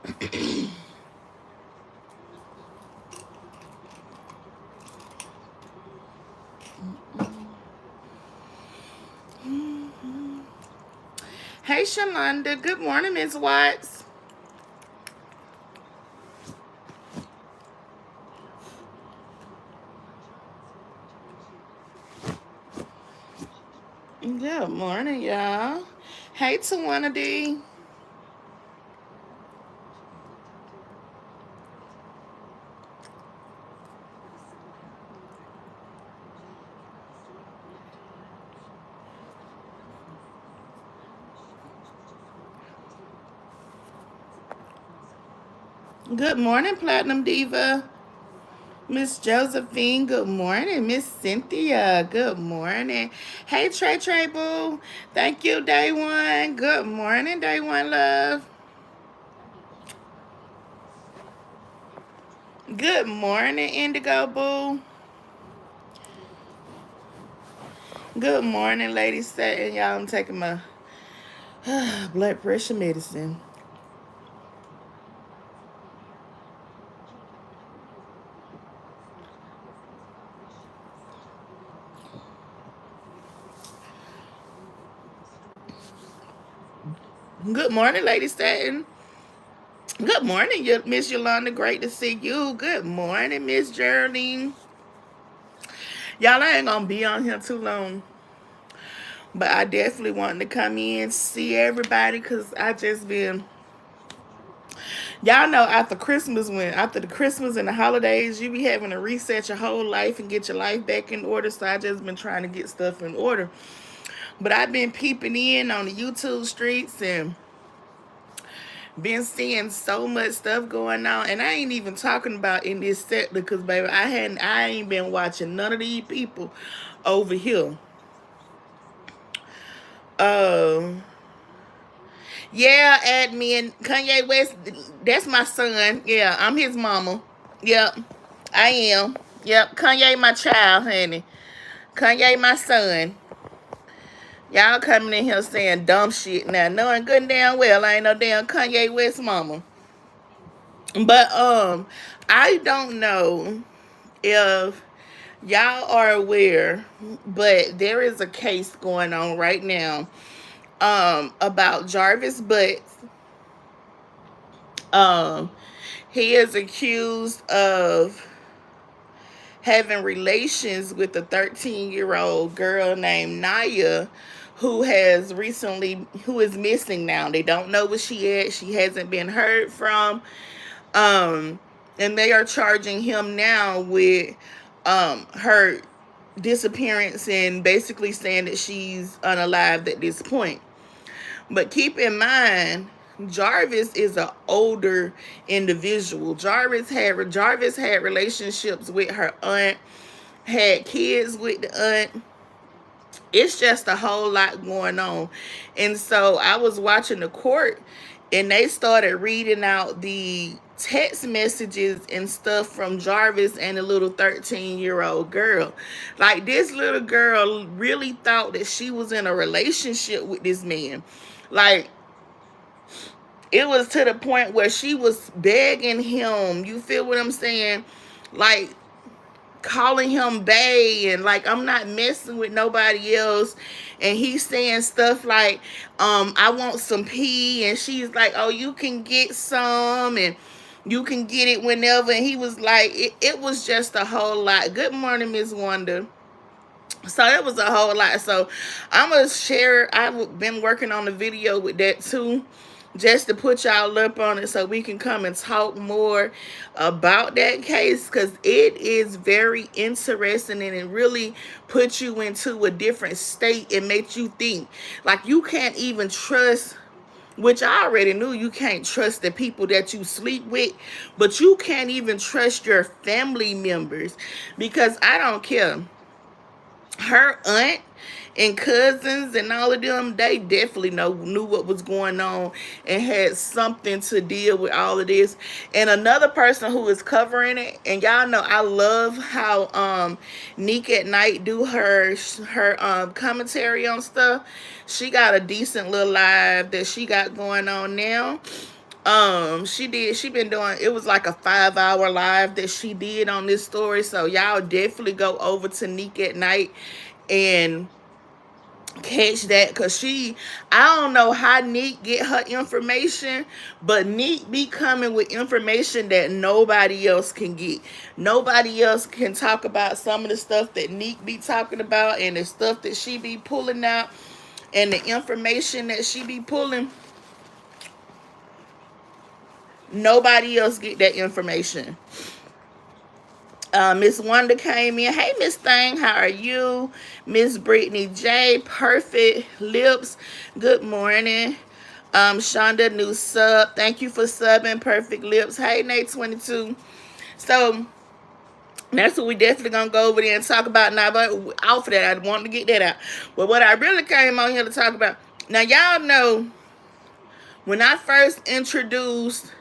Hey, Shonda. Good morning, Ms. Watts. Good morning, y'all. Hey, Tawana D. Good morning, Platinum Diva. Miss Josephine, good morning. Miss Cynthia, good morning. Hey, Trey Trey Boo. Thank you, Day One. Good morning, Day One Love. Good morning, Indigo Boo. Good morning, Lady Satin. Y'all, I'm taking my blood pressure medicine. Good morning, Lady Satin. Good morning, Miss Yolanda. Great to see you. Good morning, Miss Geraldine. Y'all, I ain't gonna be on here too long, but I definitely wanted to come in, see everybody, because I just been, y'all know, after the Christmas and the holidays, you be having to reset your whole life and get your life back in order. So I just been trying to get stuff in order. But I've been peeping in on the YouTube streets and been seeing so much stuff going on, and I ain't even talking about in this sector, because baby, I ain't been watching none of these people over here. Um, yeah, admin Kanye West. That's my son. Yeah, I'm his mama. Yep, I am. Yep, Kanye my child, honey. Kanye my son. Y'all coming in here saying dumb shit now, knowing good and damn well I ain't no damn Kanye West mama. But I don't know if y'all are aware, but there is a case going on right now about Jarvis Butts. Um he is accused of having relations with a 13-year-old girl named Naya, who is missing now. They don't know where she is. She hasn't been heard from. Um, and they are charging him now with her disappearance and basically saying that she's unalived at this point. But keep in mind, Jarvis is an older individual. Jarvis had relationships with her aunt, had kids with the aunt. It's just a whole lot going on. And so I was watching the court, and they started reading out the text messages and stuff from Jarvis and the little 13-year-old girl. Like, this little girl really thought that she was in a relationship with this man. Like, it was to the point where she was begging him. You feel what I'm saying? Like, calling him bae, and like, I'm not messing with nobody else. And he's saying stuff like, I want some pee, and she's like, oh, you can get some, and you can get it whenever. And he was like, it was just a whole lot. Good morning, Miss Wanda. So it was a whole lot. So I'm gonna share. I've been working on the video with that too, just to put y'all up on it so we can come and talk more about that case, because it is very interesting, and it really puts you into a different state and makes you think. Like, you can't even trust, which I already knew, you can't trust the people that you sleep with, but you can't even trust your family members, because I don't care, her aunt and cousins and all of them, they definitely knew what was going on and had something to deal with all of this. And another person who is covering it, and y'all know I love how Neek at Night do her commentary on stuff. She got a decent little live that she got going on now. She been doing, it was like a 5 hour live that she did on this story. So y'all definitely go over to Neek at Night and catch that, because I don't know how Neek get her information, but Neek be coming with information that nobody else can get. Nobody else can talk about some of the stuff that Neek be talking about, and the stuff that she be pulling out, and the information that she be pulling. Nobody else get that information. Miss Wonder came in. Hey, Miss Thing, how are you? Miss Brittany J, Perfect Lips, good morning. Shonda, new sub. Thank you for subbing, Perfect Lips. Hey, Nate 22. So that's what we definitely gonna go over there and talk about now. But off of that, I wanted to get that out. But what I really came on here to talk about, now y'all know when I first introduced,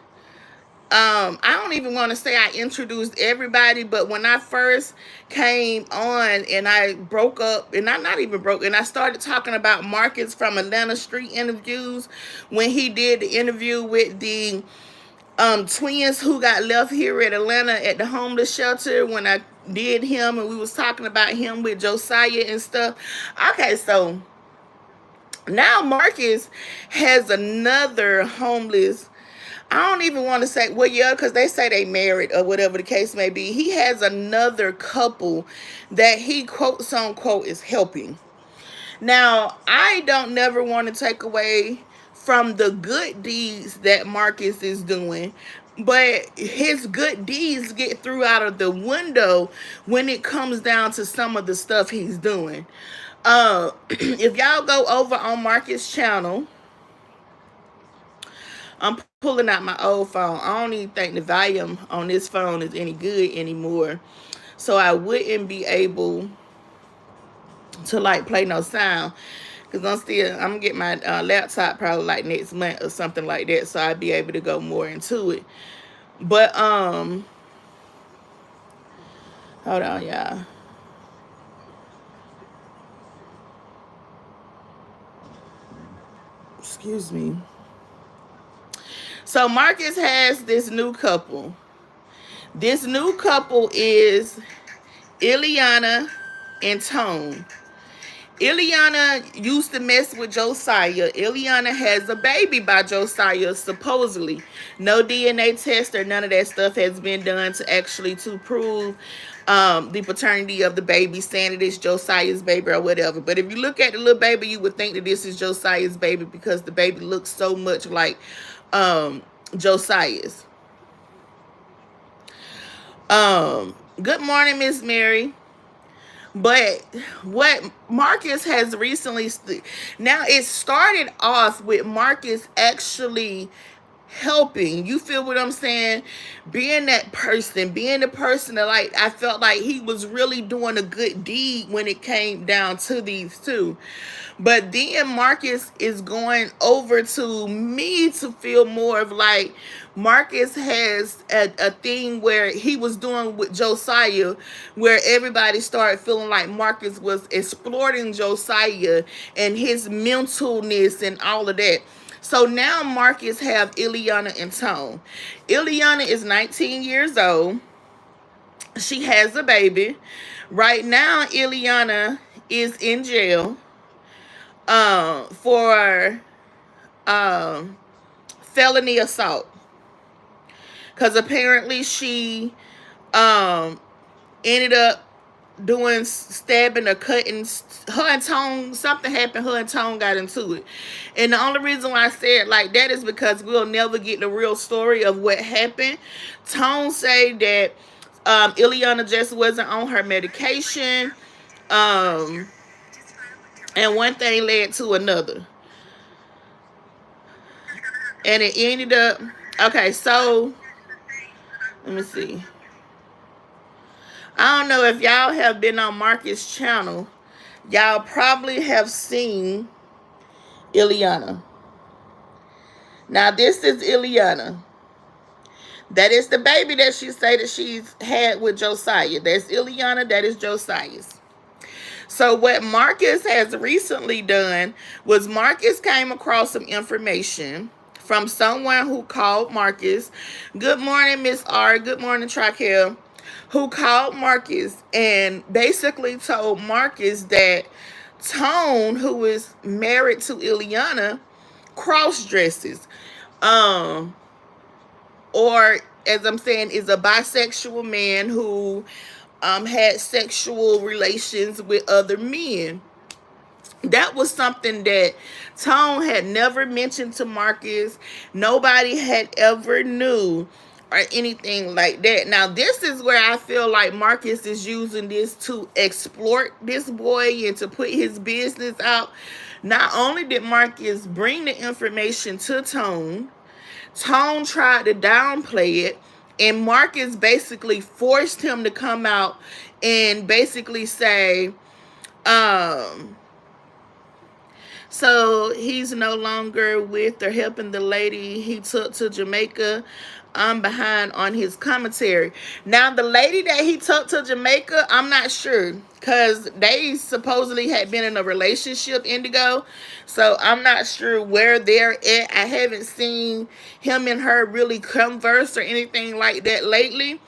I don't even want to say I introduced everybody, but when I first came on and I broke up, and I'm not even broke, and I started talking about Marcus from Atlanta Street Interviews, when he did the interview with the twins who got left here at Atlanta at the homeless shelter, when I did him and we was talking about him with Josiah and stuff. Okay, so now Marcus has another homeless, I don't even want to say, well, yeah, because they say they married or whatever the case may be. He has another couple that he, quotes unquote, is helping. Now, I don't never want to take away from the good deeds that Marcus is doing, but his good deeds get through out of the window when it comes down to some of the stuff he's doing. If y'all go over on Marcus' channel, I'm pulling out my old phone. I don't even think the volume on this phone is any good anymore. So I wouldn't be able to like play no sound. Because I'm going to get my laptop probably like next month or something like that. So I'd be able to go more into it. But, hold on, y'all. Excuse me. So Marcus has this new couple. This new couple is Ileana and Tone. Ileana used to mess with Josiah. Ileana has a baby by Josiah, supposedly. No DNA test or none of that stuff has been done to prove the paternity of the baby, saying it is Josiah's baby or whatever. But if you look at the little baby, you would think that this is Josiah's baby because the baby looks so much like Josiah's. Good morning, Miss Mary. But what Marcus has recently, now it started off with Marcus actually helping. You feel what I'm saying? Being that person, being the person that, like, I felt like he was really doing a good deed when it came down to these two. But then Marcus is going over to me to feel more of like Marcus has a thing where he was doing with Josiah, where everybody started feeling like Marcus was exploiting Josiah and his mentalness and all of that. So now Marcus have Ileana and Tone. Ileana is 19 years old. She has a baby. Right now, Ileana is in jail for felony assault. Because apparently she ended up doing stabbing or cutting. Her and Tone, something happened, her and Tone got into it. And the only reason why I said like that is because we'll never get the real story of what happened. Tone say that Ileana just wasn't on her medication, and one thing led to another, and it ended up, okay, so let me see. I don't know if y'all have been on Marcus' channel. Y'all probably have seen Ileana. Now, this is Ileana. That is the baby that she say that she's had with Josiah. That's Ileana. That is Josiah's. So what Marcus has recently done was Marcus came across some information from someone who called Marcus. Good morning, Miss R. Good morning, Traquel. Who called Marcus and basically told Marcus that Tone, who is married to Ileana, cross dresses. Um, or as I'm saying, is a bisexual man who had sexual relations with other men. That was something that Tone had never mentioned to Marcus. Nobody had ever knew or anything like that. Now, this is where I feel like Marcus is using this to exploit this boy and to put his business out. Not only did Marcus bring the information to Tone, Tone tried to downplay it, and Marcus basically forced him to come out and basically say, um, so he's no longer with or helping the lady he took to Jamaica. I'm behind on his commentary. Now, the lady that he took to Jamaica, I'm not sure, because they supposedly had been in a relationship, Indigo. So I'm not sure where they're at. I haven't seen him and her really converse or anything like that lately.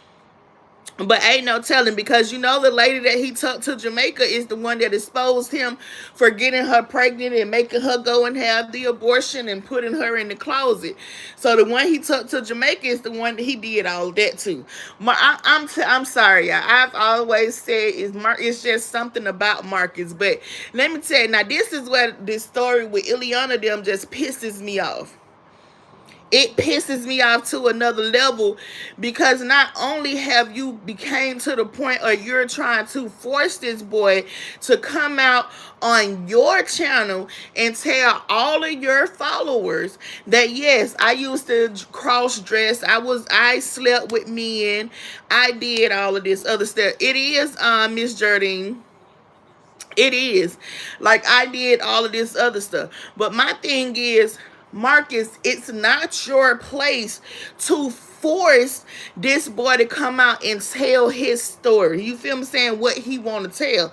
But ain't no telling, because you know the lady that he took to Jamaica is the one that exposed him for getting her pregnant and making her go and have the abortion and putting her in the closet. So the one he took to Jamaica is the one that he did all that to. I'm sorry, y'all. I've always said it's just something about Marcus. But let me tell you, now this is where this story with Ileana them just pisses me off. It pisses me off to another level, because not only have you became to the point or you're trying to force this boy to come out on your channel and tell all of your followers that yes, I used to cross dress, I slept with men, I did all of this other stuff. It is Miss Jardine. It is. Like, I did all of this other stuff. But my thing is, Marcus, it's not your place to force this boy to come out and tell his story. You feel me saying? What he want to tell.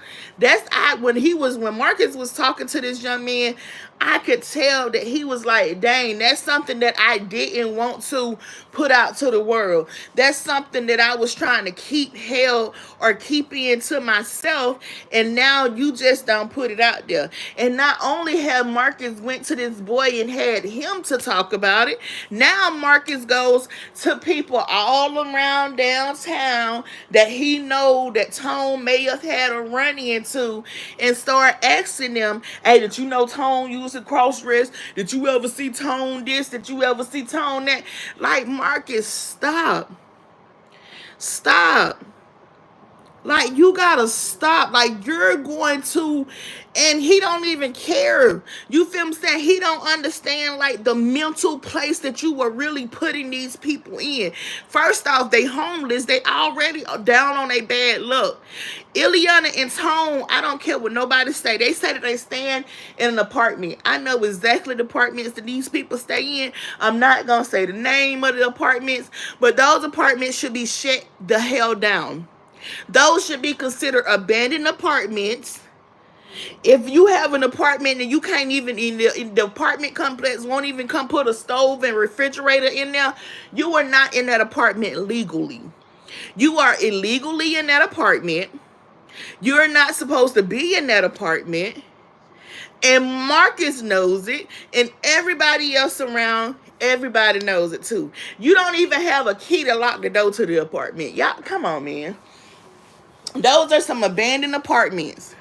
When Marcus was talking to this young man, I could tell that he was like, dang, that's something that I didn't want to put out to the world. That's something that I was trying to keep held or keep into myself, and now you just don't put it out there. And not only have Marcus went to this boy and had him to talk about it, now Marcus goes to people all around downtown that he know that Tone may have had a run into, and start asking them, hey, did you know Tone used to cross dress? Did you ever see Tone this? Did you ever see Tone that? Like, Marcus, stop. Stop. Like, you gotta stop. Like, you're going to, and he don't even care. You feel me saying? He don't understand, like, the mental place that you were really putting these people in. First off, they homeless. They already down on a bad luck. Ileana and Tone, I don't care what nobody say. They say that they stand in an apartment. I know exactly the apartments that these people stay in. I'm not gonna say the name of the apartments, but those apartments should be shut the hell down. Those should be considered abandoned apartments. If you have an apartment and you can't even, in the apartment complex won't even come put a stove and refrigerator in there, you are not in that apartment legally. You are illegally in that apartment. You're not supposed to be in that apartment. And Marcus knows it, and everybody else around, everybody knows it too. You don't even have a key to lock the door to the apartment. Y'all, come on, man. Those are some abandoned apartments.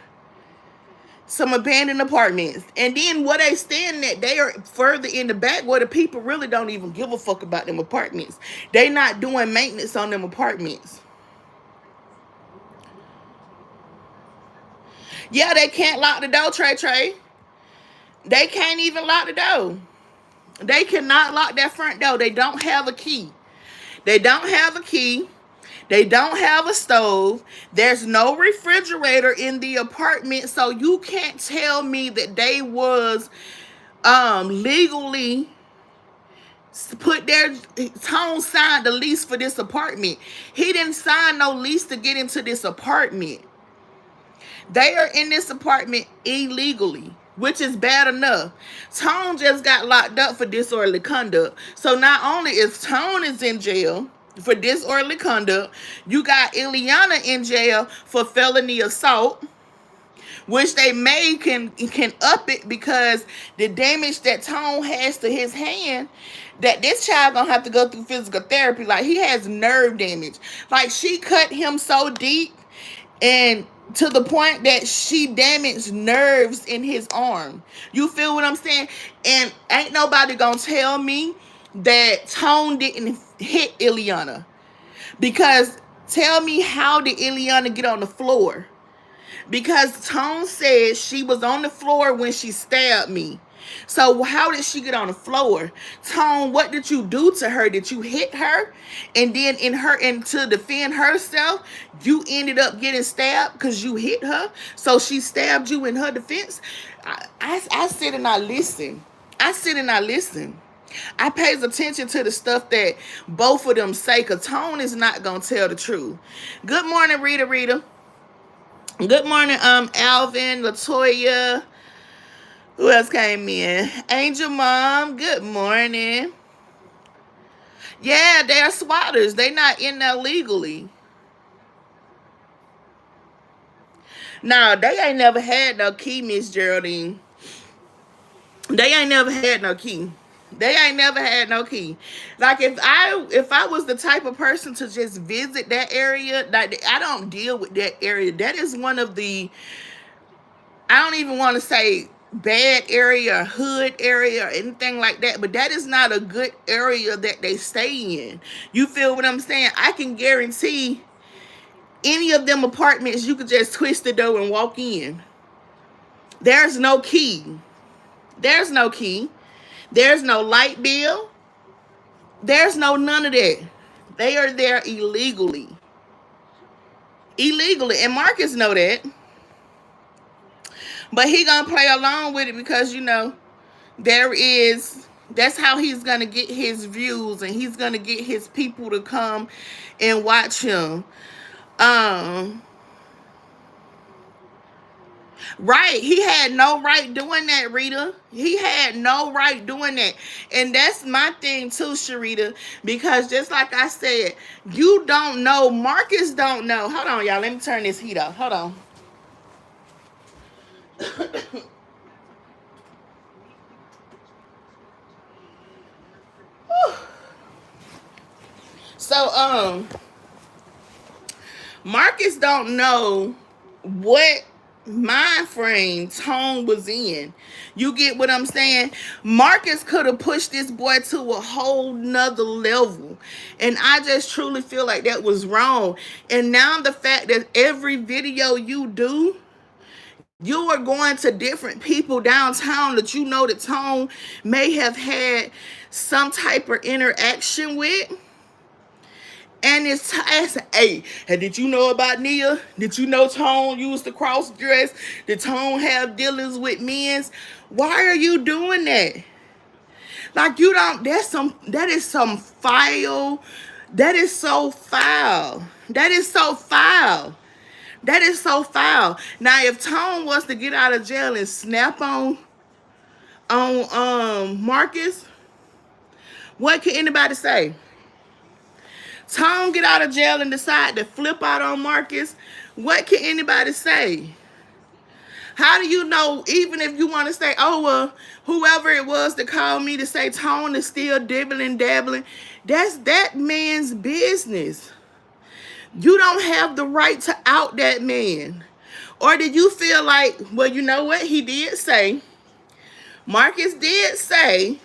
Some abandoned apartments. And then where they stand at, they are further in the back where the people really don't even give a fuck about them apartments. They not doing maintenance on them apartments. Yeah, they can't lock the door, Trey. They can't even lock the door. They cannot lock that front door. They don't have a key. They don't have a key. They don't have a stove. There's no refrigerator in the apartment. So you can't tell me that they was legally put their Tone signed the lease for this apartment. He didn't sign no lease to get into this apartment. They are in this apartment illegally. which is bad enough. Tone just got locked up for disorderly conduct. So not only is Tone is in jail for disorderly conduct, you got Ileana in jail for felony assault, which they may can up it because the damage that Tone has to his hand, that this child gonna have to go through physical therapy. Like, he has nerve damage. Like, she cut him so deep, and to the point that she damaged nerves in his arm. You feel what I'm saying? And ain't nobody gonna tell me that Tone didn't hit Ileana, because tell me, how did Ileana get on the floor? Because Tone said she was on the floor when she stabbed me. So how did she get on the floor? Tone, what did you do to her? Did you hit her? And then and to defend herself, you ended up getting stabbed because you hit her? So she stabbed you in her defense? I sit and I listen. I sit and I listen. I pays attention to the stuff that both of them say, because Tone is not going to tell the truth. Good morning, Rita. Good morning, Alvin, Latoya. Who else came in? Angel Mom, good morning. Yeah, they're swatters. They not in there legally. No, they ain't never had no key, Miss Geraldine. They ain't never had no key. They ain't never had no key. Like, if I was the type of person to just visit that area, like, I don't deal with that area. That is one of the, I don't even want to say bad area or hood area or anything like that, but that is not a good area that they stay in. You feel what I'm saying? I can guarantee any of them apartments, you could just twist the door and walk in. There's no key. There's no key. There's no light bill. There's no none of that. They are there illegally. And Marcus know that. But he gonna play along with it because, that's how he's gonna get his views, and he's gonna get his people to come and watch him. Right. He had no right doing that, Rita. He had no right doing that. And that's my thing too, Sharita, because just like I said, you don't know. Marcus don't know. Hold on, y'all. Let me turn this heat off. Hold on. So, Marcus don't know what mind frame Tone was in. You get what I'm saying? Marcus could have pushed this boy to a whole nother level. And I just truly feel like that was wrong. And now the fact that every video you do, you are going to different people downtown that you know that Tone may have had some type of interaction with. And it's hey, did you know about Nia? Did you know Tone used to cross dress? Did Tone have dealings with men's? Why are you doing that? Like, you don't, that is some foul. That is so foul. That is so foul. That is so foul. Now, if Tone was to get out of jail and snap on Marcus, what can anybody say? Tone get out of jail and decide to flip out on Marcus, what can anybody say? How do you know, even if you want to say, oh, well, whoever it was that called me to say Tone is still dibbling, dabbling, that's that man's business. You don't have the right to out that man. Or did you feel like, well, you know what? He did say, Marcus did say,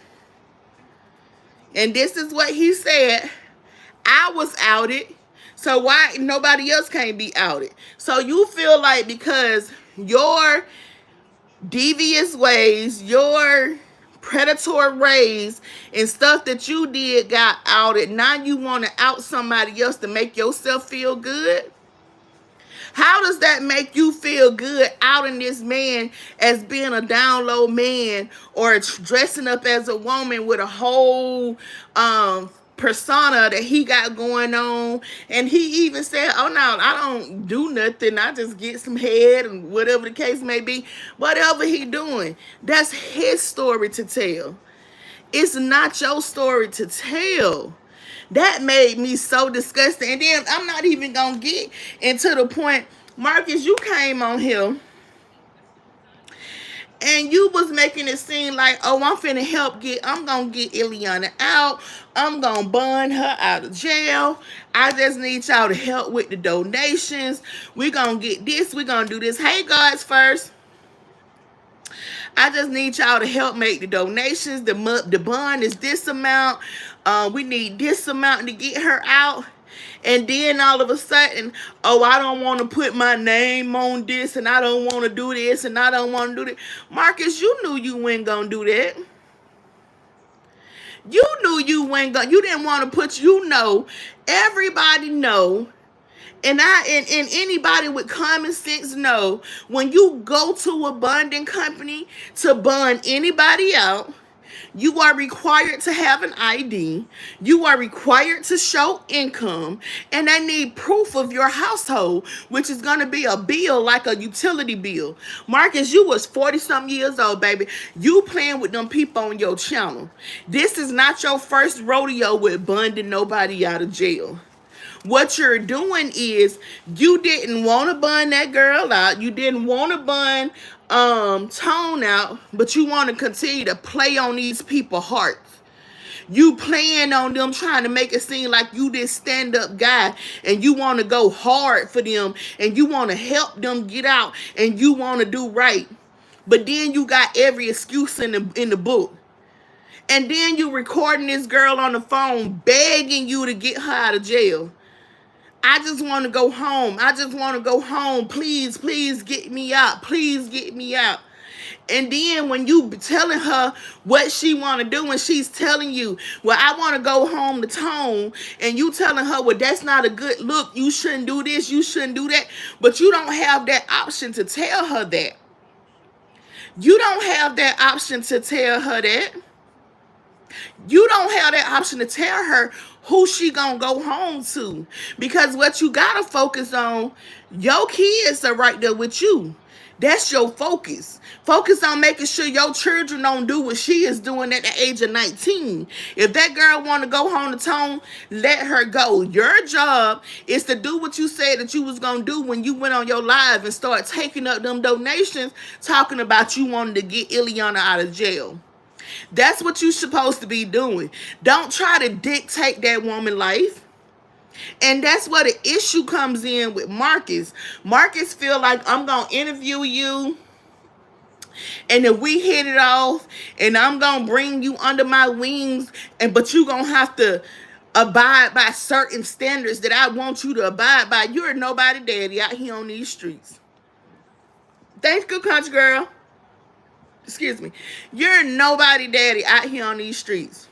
and this is what he said, I was outed, so why nobody else can't be outed? So you feel like because your devious ways, your predatory ways, and stuff that you did got outed, now you want to out somebody else to make yourself feel good? How does that make you feel good, outing this man as being a down low man, or dressing up as a woman with a whole persona that he got going on. And he even said, oh no, I don't do nothing, I just get some head, and whatever the case may be. Whatever he doing, that's his story to tell. It's not your story to tell. That made me so disgusted. And then I'm not even gonna get into the point, Marcus, you came on here and you was making it seem like, oh, I'm gonna get Ileana out. I'm gonna bond her out of jail. I just need y'all to help with the donations. We're gonna get this, we're gonna do this. Hey, guys, first, I just need y'all to help make the donations. The bond is this amount. We need this amount to get her out. And then all of a sudden, oh, I don't want to put my name on this, and I don't want to do this, and I don't want to do that. Marcus, you knew you weren't going to do that. You knew you weren't going to. You didn't want to put, everybody know. And anybody with common sense know, when you go to a bonding company to bond anybody out, you are required to have an ID. You are required to show income. And they need proof of your household, which is going to be a bill, like a utility bill. Marcus, you was 40-something years old, baby. You playing with them people on your channel. This is not your first rodeo with bonding nobody out of jail. What you're doing is, you didn't want to bun that girl out. You didn't want to bun Tone out, but you want to continue to play on these people's hearts. You playing on them, trying to make it seem like you this stand-up guy, and you want to go hard for them, and you want to help them get out, and you want to do right. But then you got every excuse in the book. And then you recording this girl on the phone begging you to get her out of jail. I just want to go home. I just want to go home. Please, please get me out. Please get me out. And then when you telling her what she want to do, and she's telling you, well, I want to go home to Tone, and you telling her, well, that's not a good look. You shouldn't do this. You shouldn't do that. But you don't have that option to tell her that. You don't have that option to tell her that. You don't have that option to tell her who she gonna go home to. Because what you gotta focus on, your kids are right there with you. That's your focus. Focus on making sure your children don't do what she is doing at the age of 19. If that girl want to go home to Tone, let her go. Your job is to do what you said that you was going to do when you went on your live and start taking up them donations, talking about you wanting to get Ileana out of jail. That's what you're supposed to be doing. Don't try to dictate that woman's life. And that's where the issue comes in with Marcus. Marcus feel like, I'm going to interview you, and if we hit it off, and I'm going to bring you under my wings, but you going to have to abide by certain standards that I want you to abide by. You're nobody daddy out here on these streets. Thanks, good country girl. Excuse me. You're nobody daddy out here on these streets.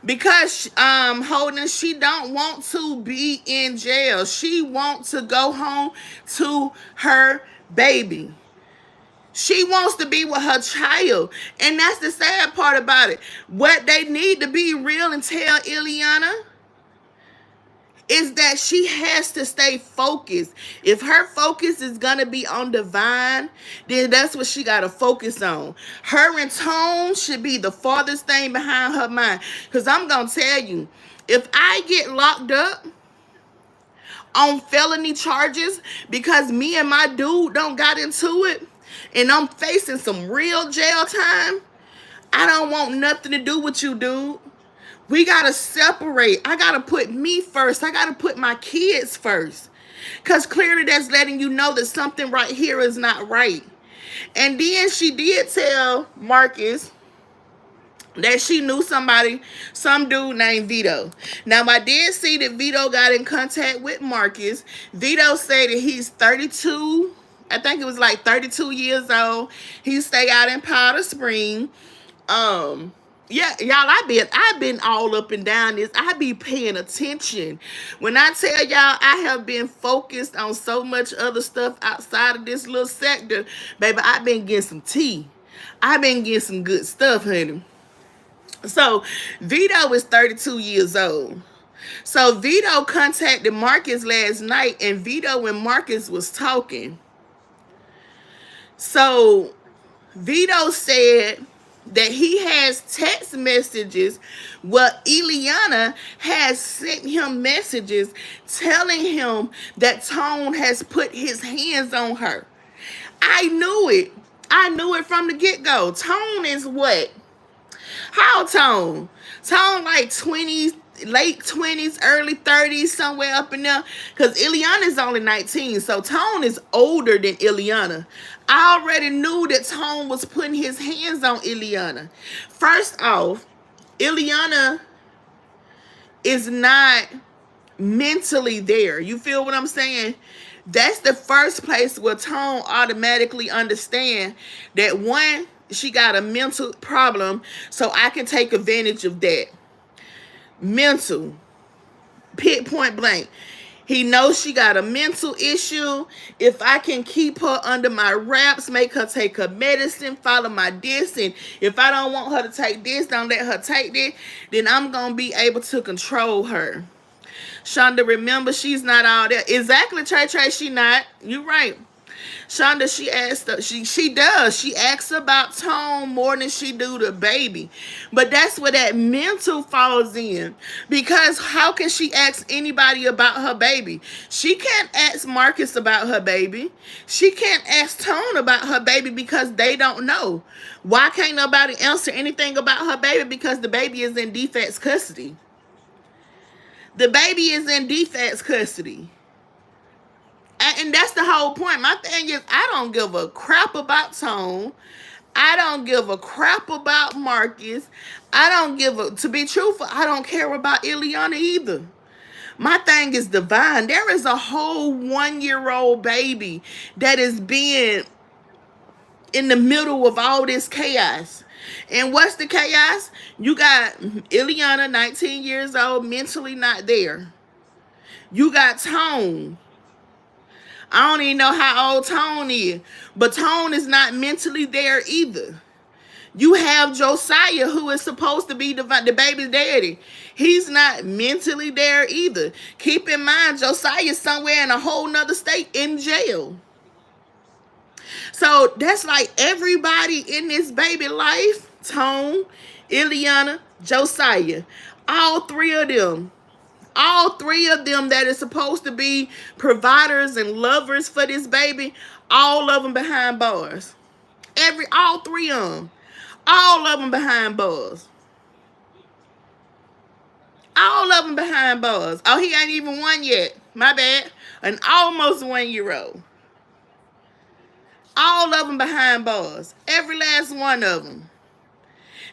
Because Holden, she don't want to be in jail. She wants to go home to her baby. She wants to be with her child. And that's the sad part about it. What they need to be real and tell Ileana is that she has to stay focused. If her focus is going to be on divine, then that's what she got to focus on. Her and Tone should be the farthest thing behind her mind. Because I'm going to tell you, if I get locked up on felony charges because me and my dude don't got into it, and I'm facing some real jail time, I don't want nothing to do with you, dude. We got to separate. I got to put me first. I got to put my kids first. Because clearly that's letting you know that something right here is not right. And then she did tell Marcus that she knew somebody, some dude named Vito. Now, I did see that Vito got in contact with Marcus. Vito said that he's 32. I think it was like 32 years old. He stay out in Powder Spring. Yeah, y'all, I've been all up and down this. I be paying attention. When I tell y'all I have been focused on so much other stuff outside of this little sector, baby, I've been getting some tea. I've been getting some good stuff, honey. So Vito is 32 years old. So Vito contacted Marcus last night, and Vito and Marcus was talking. So Vito said that he has text messages where Ileana has sent him messages telling him that Tone has put his hands on her. I knew it. I knew it from the get-go. Tone is what? How Tone? Tone like 20s, late 20s, early 30s, somewhere up in there. Because Ileana is only 19, so Tone is older than Ileana. I already knew that Tone was putting his hands on Ileana. First off, Ileana is not mentally there. You feel what I'm saying? That's the first place where Tone automatically understand that one, she got a mental problem, so I can take advantage of that. Mental, pit point blank. He knows she got a mental issue. If I can keep her under my wraps, make her take her medicine, follow my this, and if I don't want her to take this, don't let her take this, then I'm going to be able to control her. Shonda, remember, she's not all that. Exactly, Trey Trey, she not. You right. Shonda, she asked, she does. She asks about Tone more than she do the baby. But that's where that mental falls in. Because how can she ask anybody about her baby? She can't ask Marcus about her baby. She can't ask Tone about her baby because they don't know. Why can't nobody answer anything about her baby? Because the baby is in defense custody. The baby is in defense custody. And that's the whole point. My thing is, I don't give a crap about Tone. I don't give a crap about Marcus. To be truthful, I don't care about Ileana either. My thing is divine. There is a whole 1-year-old baby that is being in the middle of all this chaos. And what's the chaos? You got Ileana, 19 years old, mentally not there. You got Tone. I don't even know how old Tone is, but Tone is not mentally there either. You have Josiah, who is supposed to be the baby's daddy. He's not mentally there either. Keep in mind, Josiah's somewhere in a whole nother state in jail. So that's like everybody in this baby life, Tone, Ileana, Josiah, all three of them that is supposed to be providers and lovers for this baby, all of them behind bars. All three of them. All of them behind bars. All of them behind bars. Oh, he ain't even one yet. My bad. An almost 1-year-old. All of them behind bars. Every last one of them.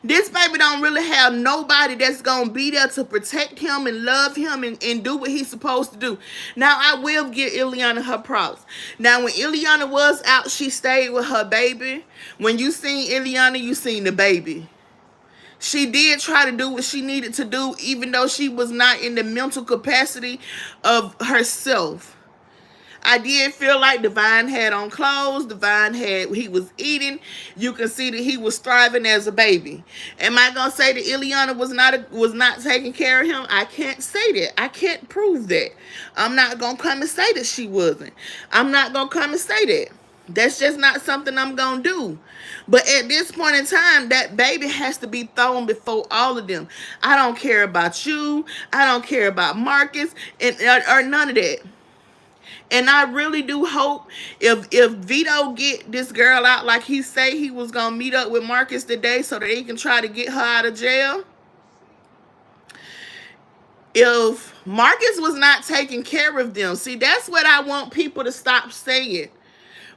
This baby don't really have nobody that's going to be there to protect him and love him and do what he's supposed to do. Now, I will give Ileana her props. Now, when Ileana was out, she stayed with her baby. When you seen Ileana, you seen the baby. She did try to do what she needed to do, even though she was not in the mental capacity of herself. I did feel like Divine had on clothes. He was eating. You can see that he was thriving as a baby. Am I gonna say that Ileana was not taking care of him? I can't say that. I can't prove that. I'm not gonna come and say that she wasn't. I'm not gonna come and say that. That's just not something I'm gonna do. But at this point in time, that baby has to be thrown before all of them. I don't care about you. I don't care about Marcus or none of that. And I really do hope if Vito get this girl out like he say he was going to meet up with Marcus today so that he can try to get her out of jail. If Marcus was not taking care of them, see, that's what I want people to stop saying.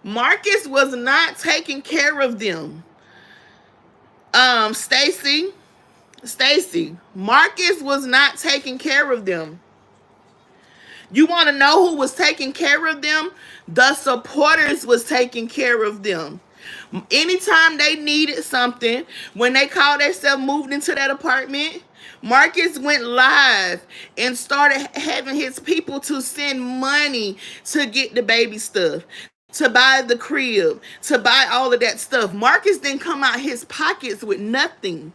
Marcus was not taking care of them. Stacy, Marcus was not taking care of them. You want to know who was taking care of them? The supporters was taking care of them. Anytime they needed something, when they called themselves moved into that apartment, Marcus went live and started having his people to send money to get the baby stuff, to buy the crib, to buy all of that stuff. Marcus didn't come out his pockets with nothing.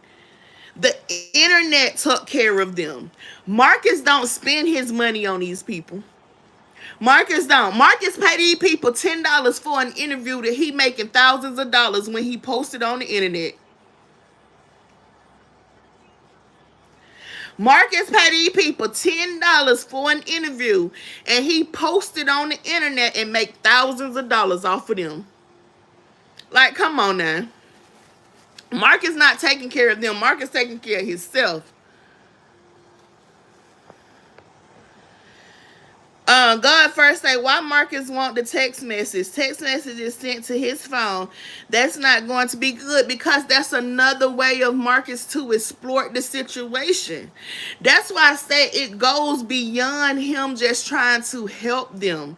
The internet took care of them. Marcus don't spend his money on these people. Marcus don't. Marcus pay these people $10 for an interview that he making thousands of dollars when he posted on the internet. Marcus paid these people $10 for an interview, and he posted on the internet and make thousands of dollars off of them. Like, come on now. Marcus not taking care of them. Marcus taking care of himself. God first say, why Marcus want the text message? Text message is sent to his phone. That's not going to be good because that's another way of Marcus to exploit the situation. That's why I say it goes beyond him just trying to help them.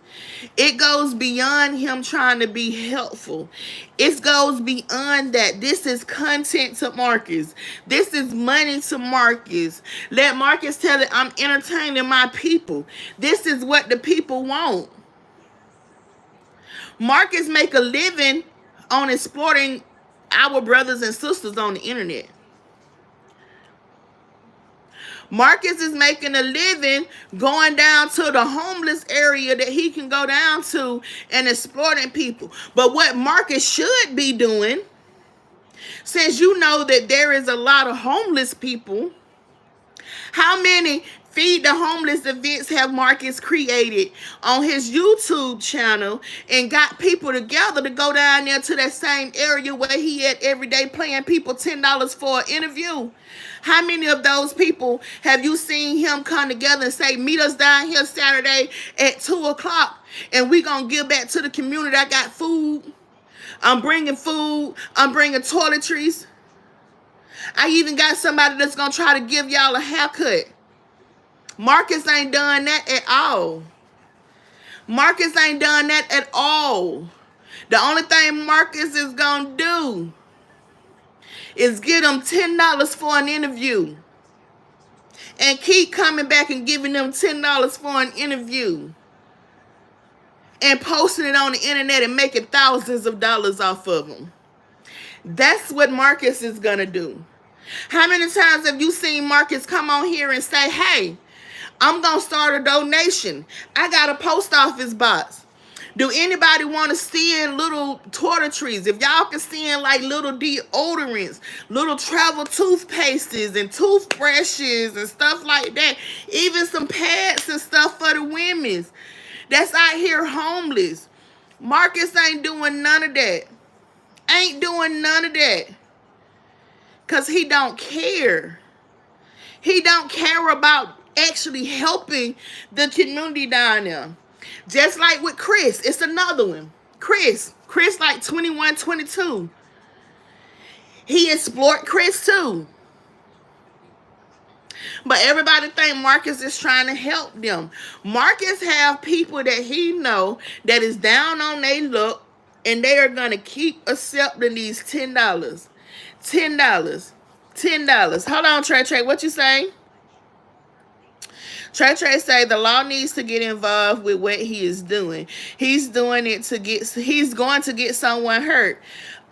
It goes beyond him trying to be helpful. It goes beyond that. This is content to Marcus. This is money to Marcus. Let Marcus tell it, I'm entertaining my people. This is what the people want. Marcus make a living on exploiting our brothers and sisters on the internet. Marcus is making a living going down to the homeless area that he can go down to and exploiting people. But what Marcus should be doing, since you know that there is a lot of homeless people, how many Feed the Homeless events have Marcus created on his YouTube channel and got people together to go down there to that same area where he at every day paying people $10 for an interview? How many of those people have you seen him come together and say, meet us down here Saturday at 2 o'clock and we going to give back to the community? I got food. I'm bringing food. I'm bringing toiletries. I even got somebody that's going to try to give y'all a haircut. Marcus ain't done that at all. Marcus ain't done that at all. The only thing Marcus is going to do is get them $10 for an interview. And keep coming back and giving them $10 for an interview. And posting it on the internet and making thousands of dollars off of them. That's what Marcus is going to do. How many times have you seen Marcus come on here and say, hey, I'm going to start a donation. I got a post office box. Do anybody want to send little toiletries? If y'all can send like little deodorants, little travel toothpastes and toothbrushes and stuff like that. Even some pads and stuff for the women that's out here homeless. Marcus ain't doing none of that. Ain't doing none of that. Because he don't care. He don't care about actually helping the community down there. Just like with Chris. It's another one. Chris like 21, 22. He exploit Chris too. But everybody think Marcus is trying to help them. Marcus have people that he know that is down on their luck, and they are going to keep accepting these $10. $10. Hold on, Trey. What you say? Trey say the law needs to get involved with what he is doing. He's doing it to get, he's going to get someone hurt.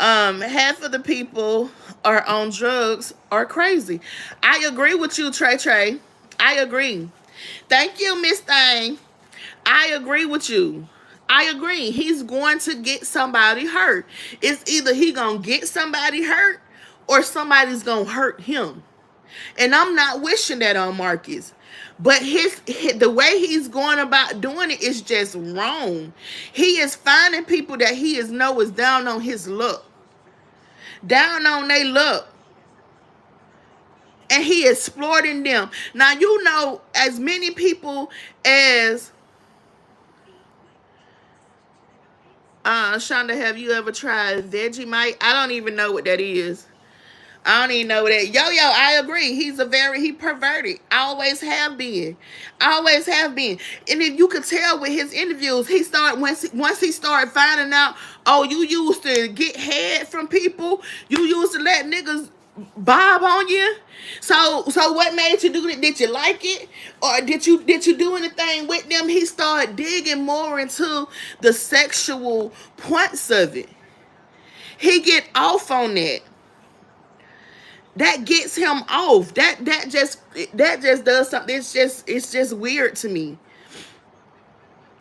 Half of the people are on drugs or crazy. I agree with you, Trey. I agree. Thank you, Miss Thang. I agree with you. I agree. He's going to get somebody hurt. It's either he gonna get somebody hurt or somebody's gonna hurt him. And I'm not wishing that on Marcus. But the way he's going about doing it is just wrong. He is finding people that he is down on his luck. Down on their luck. And he is exploiting them. Now, you know, as many people as... Shonda, have you ever tried Vegemite? I don't even know what that is. I don't even know that. Yo, I agree. He perverted. I always have been. And if you could tell with his interviews, once he started finding out, oh, you used to get head from people, you used to let niggas bob on you. So what made you do it? Did you like it? Or did you do anything with them? He started digging more into the sexual points of it. He get off on that. That gets him off. That just does something. It's just weird to me.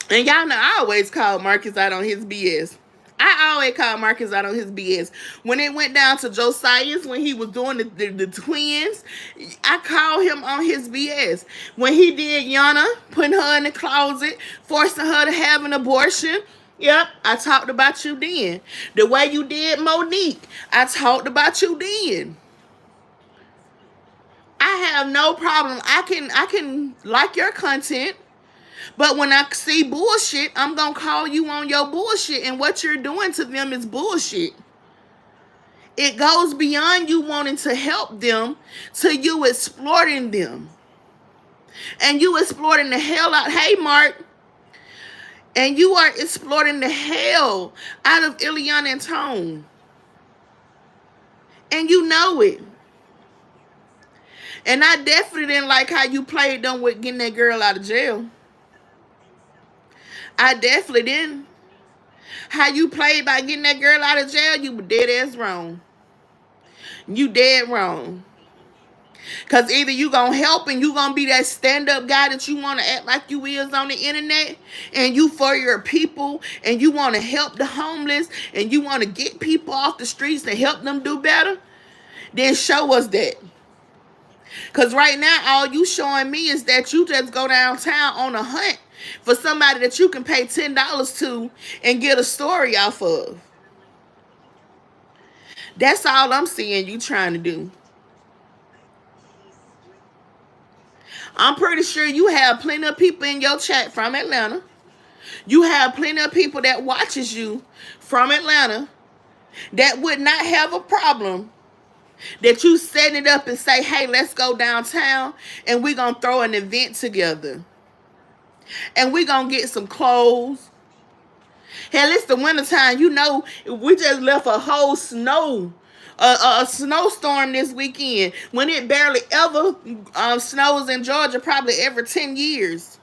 And y'all know I always call Marcus out on his BS. I always call Marcus out on his BS. When it went down to Josiah's, when he was doing the twins, I called him on his BS. When he did Yana, putting her in the closet, forcing her to have an abortion, yep, I talked about you then. The way you did Monique, I talked about you then. I have no problem. I can like your content. But when I see bullshit, I'm going to call you on your bullshit. And what you're doing to them is bullshit. It goes beyond you wanting to help them to you exploiting them. And you exploiting the hell out. Hey, Mark. And you are exploiting the hell out of Ileana and Tone. And you know it. And I definitely didn't like how you played them with getting that girl out of jail. I definitely didn't. How you played by getting that girl out of jail, you were dead ass wrong. You dead wrong. Because either you going to help and you going to be that stand-up guy that you want to act like you is on the internet, and you for your people, and you want to help the homeless, and you want to get people off the streets and help them do better, then show us that. Because right now, all you showing me is that you just go downtown on a hunt for somebody that you can pay $10 to and get a story off of. That's all I'm seeing you trying to do. I'm pretty sure you have plenty of people in your chat from Atlanta. You have plenty of people that watches you from Atlanta that would not have a problem that you set it up and say, hey, let's go downtown and we're going to throw an event together. And we're going to get some clothes. Hell, it's the wintertime. You know, we just left a whole a snowstorm this weekend when it barely ever snows in Georgia, probably every 10 years.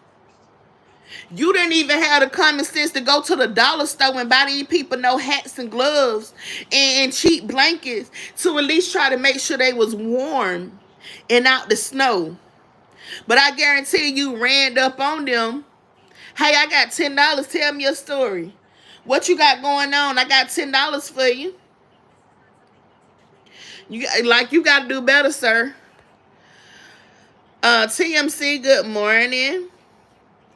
You didn't even have the common sense to go to the dollar store and buy these people no hats and gloves and cheap blankets to at least try to make sure they was warm and out the snow. But I guarantee you ran up on them. Hey, I got $10. Tell me your story. What you got going on? I got $10 for you. You got to do better, sir. TMC, good morning.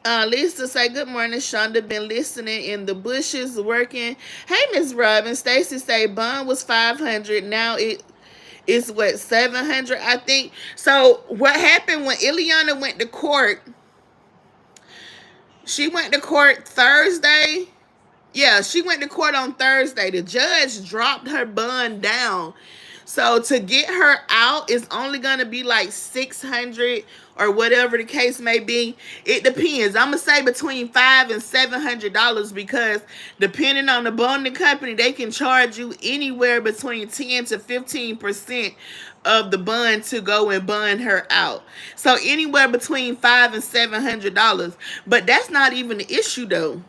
Lisa say, good morning, Shonda. Been listening in the bushes, working. Hey, Miss Robin. Stacy say, bond was $500. Now it's what, $700, I think. So what happened when Ileana went to court? She went to court Thursday. Yeah, she went to court on Thursday. The judge dropped her bond down. So to get her out is only going to be like $600 or whatever the case may be. It depends. I'm going to say between $500 and $700 because depending on the bonding company, they can charge you anywhere between 10 to 15% of the bond to go and bond her out. So anywhere between $500 and $700. But that's not even the issue though.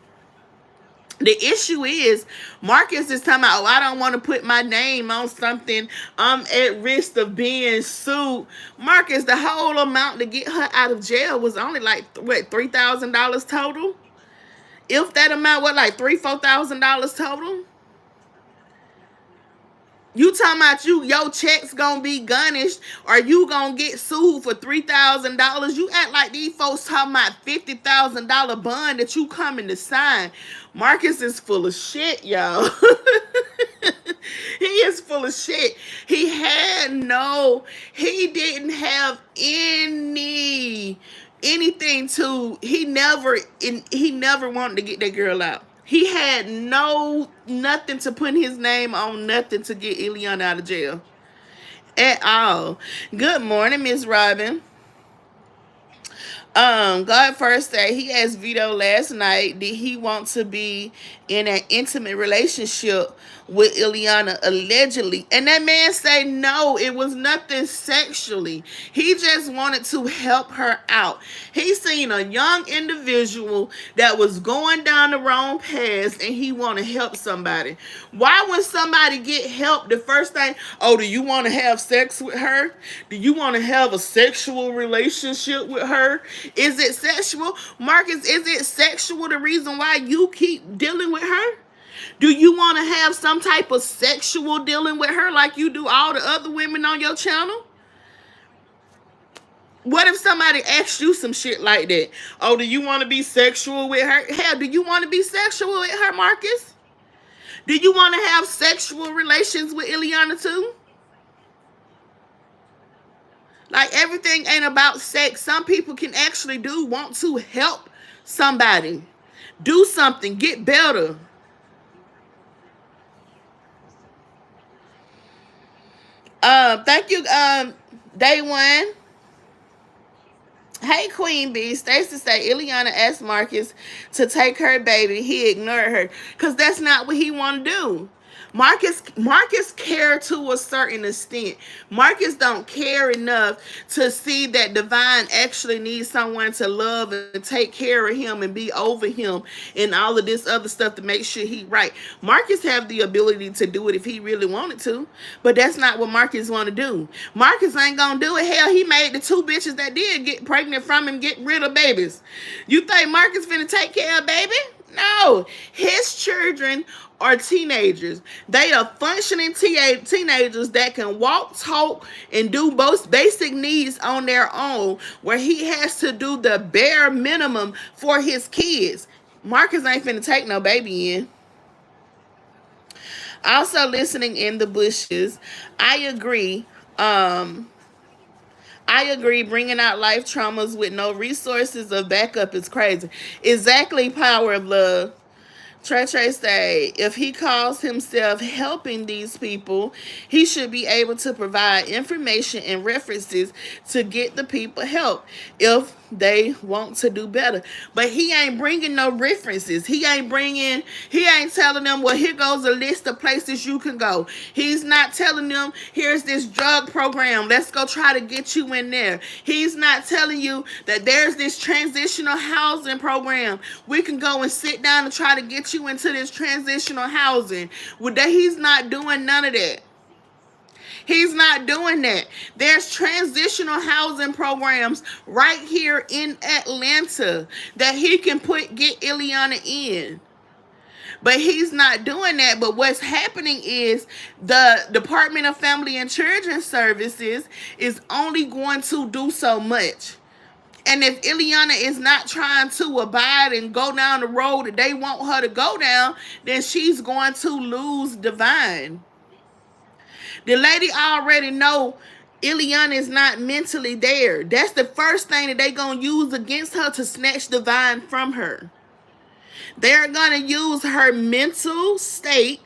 The issue is Marcus is talking about, oh, I don't want to put my name on something. I'm at risk of being sued. Marcus, the whole amount to get her out of jail was only like, what, $3,000 total? If that amount, what, like $4,000 total? You talking about your checks gonna be garnished or you gonna get sued for $3,000? You act like these folks talking about $50,000 bond that you coming to sign. Marcus is full of shit, y'all. He is full of shit. He didn't have anything to, he never wanted to get that girl out. He had nothing to put his name on, nothing to get Ileana out of jail at all. Good morning, Miss Robin. God first said he asked Vito last night, did he want to be in an intimate relationship with Ileana allegedly. And that man say no, it was nothing sexually. He just wanted to help her out. He seen a young individual that was going down the wrong path and he want to help somebody. Why when somebody get help, the first thing, oh, do you want to have sex with her? Do you want to have a sexual relationship with her? Is it sexual? Marcus, is it sexual the reason why you keep dealing with her? Do you want to have some type of sexual dealing with her like you do all the other women on your channel? What if somebody asks you some shit like that? Oh, do you want to be sexual with her? Hell, do you want to be sexual with her, Marcus? Do you want to have sexual relations with Ileana too? Like, everything ain't about sex. Some people can actually want to help somebody. Do something. Get better. Thank you, Day One. Hey, Queen Bee. Stacy say Ileana asked Marcus to take her baby. He ignored her because that's not what he want to do. Marcus care to a certain extent. Marcus don't care enough to see that Divine actually needs someone to love and take care of him and be over him and all of this other stuff to make sure he right. Marcus have the ability to do it if he really wanted to, but that's not what Marcus want to do. Marcus ain't gonna do it. Hell, he made the two bitches that did get pregnant from him get rid of babies. You think Marcus finna take care of baby? No, his children are teenagers. They are functioning teenagers that can walk, talk, and do both basic needs on their own, where he has to do the bare minimum for his kids. Marcus ain't finna take no baby in. Also, listening in the bushes, I agree. I agree, bringing out life traumas with no resources of backup is crazy. Exactly, power of love. Trey say, if he calls himself helping these people, he should be able to provide information and references to get the people help if they want to do better. But he ain't bringing no references. He ain't telling them, well, here goes a list of places you can go. He's not telling them, here's this drug program. Let's go try to get you in there. He's not telling you that there's this transitional housing program. We can go and sit down and try to get you into this transitional housing. He's not doing none of that. He's not doing that. There's transitional housing programs right here in Atlanta that he can get Ileana in. But he's not doing that. But what's happening is the Department of Family and Children Services is only going to do so much. And if Ileana is not trying to abide and go down the road that they want her to go down, then she's going to lose Divine. The lady already know Ileana is not mentally there. That's the first thing that they going to use against her to snatch Divine from her. They're going to use her mental state.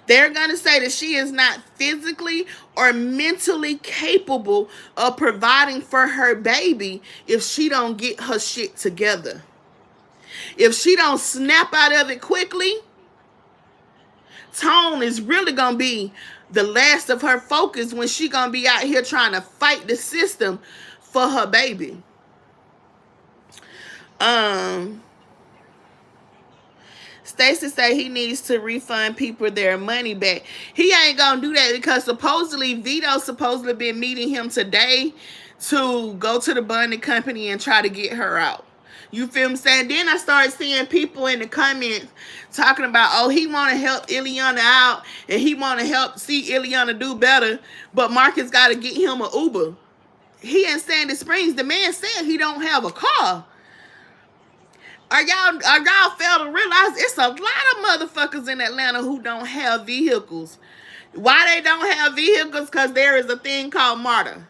They're going to say that she is not physically or mentally capable of providing for her baby if she don't get her shit together. If she don't snap out of it quickly, Tone is really going to be the last of her focus when she going to be out here trying to fight the system for her baby. Stacy say he needs to refund people their money back. He ain't gonna do that because supposedly Vito's supposedly been meeting him today to go to the bonding company and try to get her out. You feel me saying? Then I started seeing people in the comments talking about, oh, he want to help Ileana out and he want to help see Ileana do better, but Marcus got to get him an Uber. He in Sandy Springs. The man said he don't have a car. Are y'all fail to realize it's a lot of motherfuckers in Atlanta who don't have vehicles? Why they don't have vehicles? Because there is a thing called MARTA.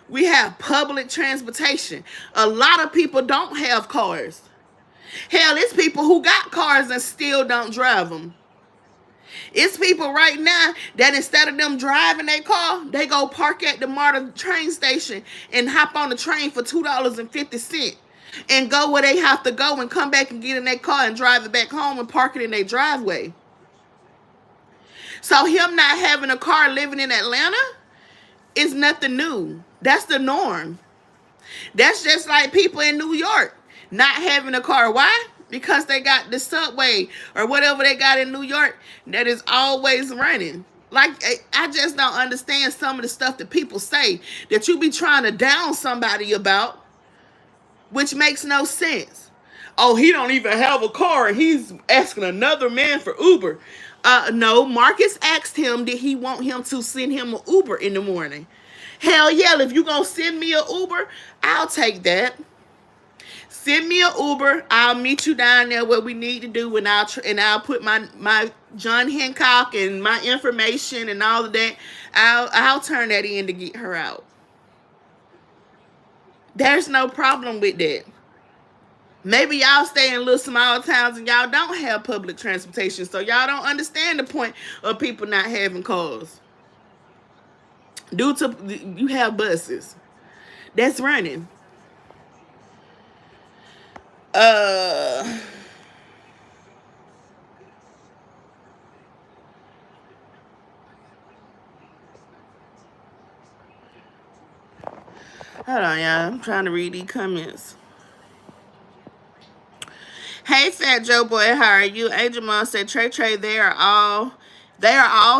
We have public transportation. A lot of people don't have cars. Hell, it's people who got cars and still don't drive them. It's people right now that instead of them driving their car, they go park at the MARTA train station and hop on the train for $2.50. and go where they have to go and come back and get in their car and drive it back home and park it in their driveway. So him not having a car living in Atlanta is nothing new. That's the norm. That's just like people in New York not having a car. Why? Because they got the subway or whatever they got in New York that is always running. Like, I just don't understand some of the stuff that people say that you be trying to down somebody about, which makes no sense. Oh, he don't even have a car and he's asking another man for Uber. No, Marcus asked him, did he want him to send him an Uber in the morning? Hell yeah, if you gonna send me an Uber, I'll take that. Send me an Uber. I'll meet you down there where we need to do, and I'll put my John Hancock and my information and all of that. I'll turn that in to get her out. There's no problem with that. Maybe y'all stay in little small towns and y'all don't have public transportation, so y'all don't understand the point of people not having cars. Due to you have buses that's running. Hold on, y'all. I'm trying to read these comments. Hey, Fat Joe Boy, how are you? Angel Mom said, Trey, they are all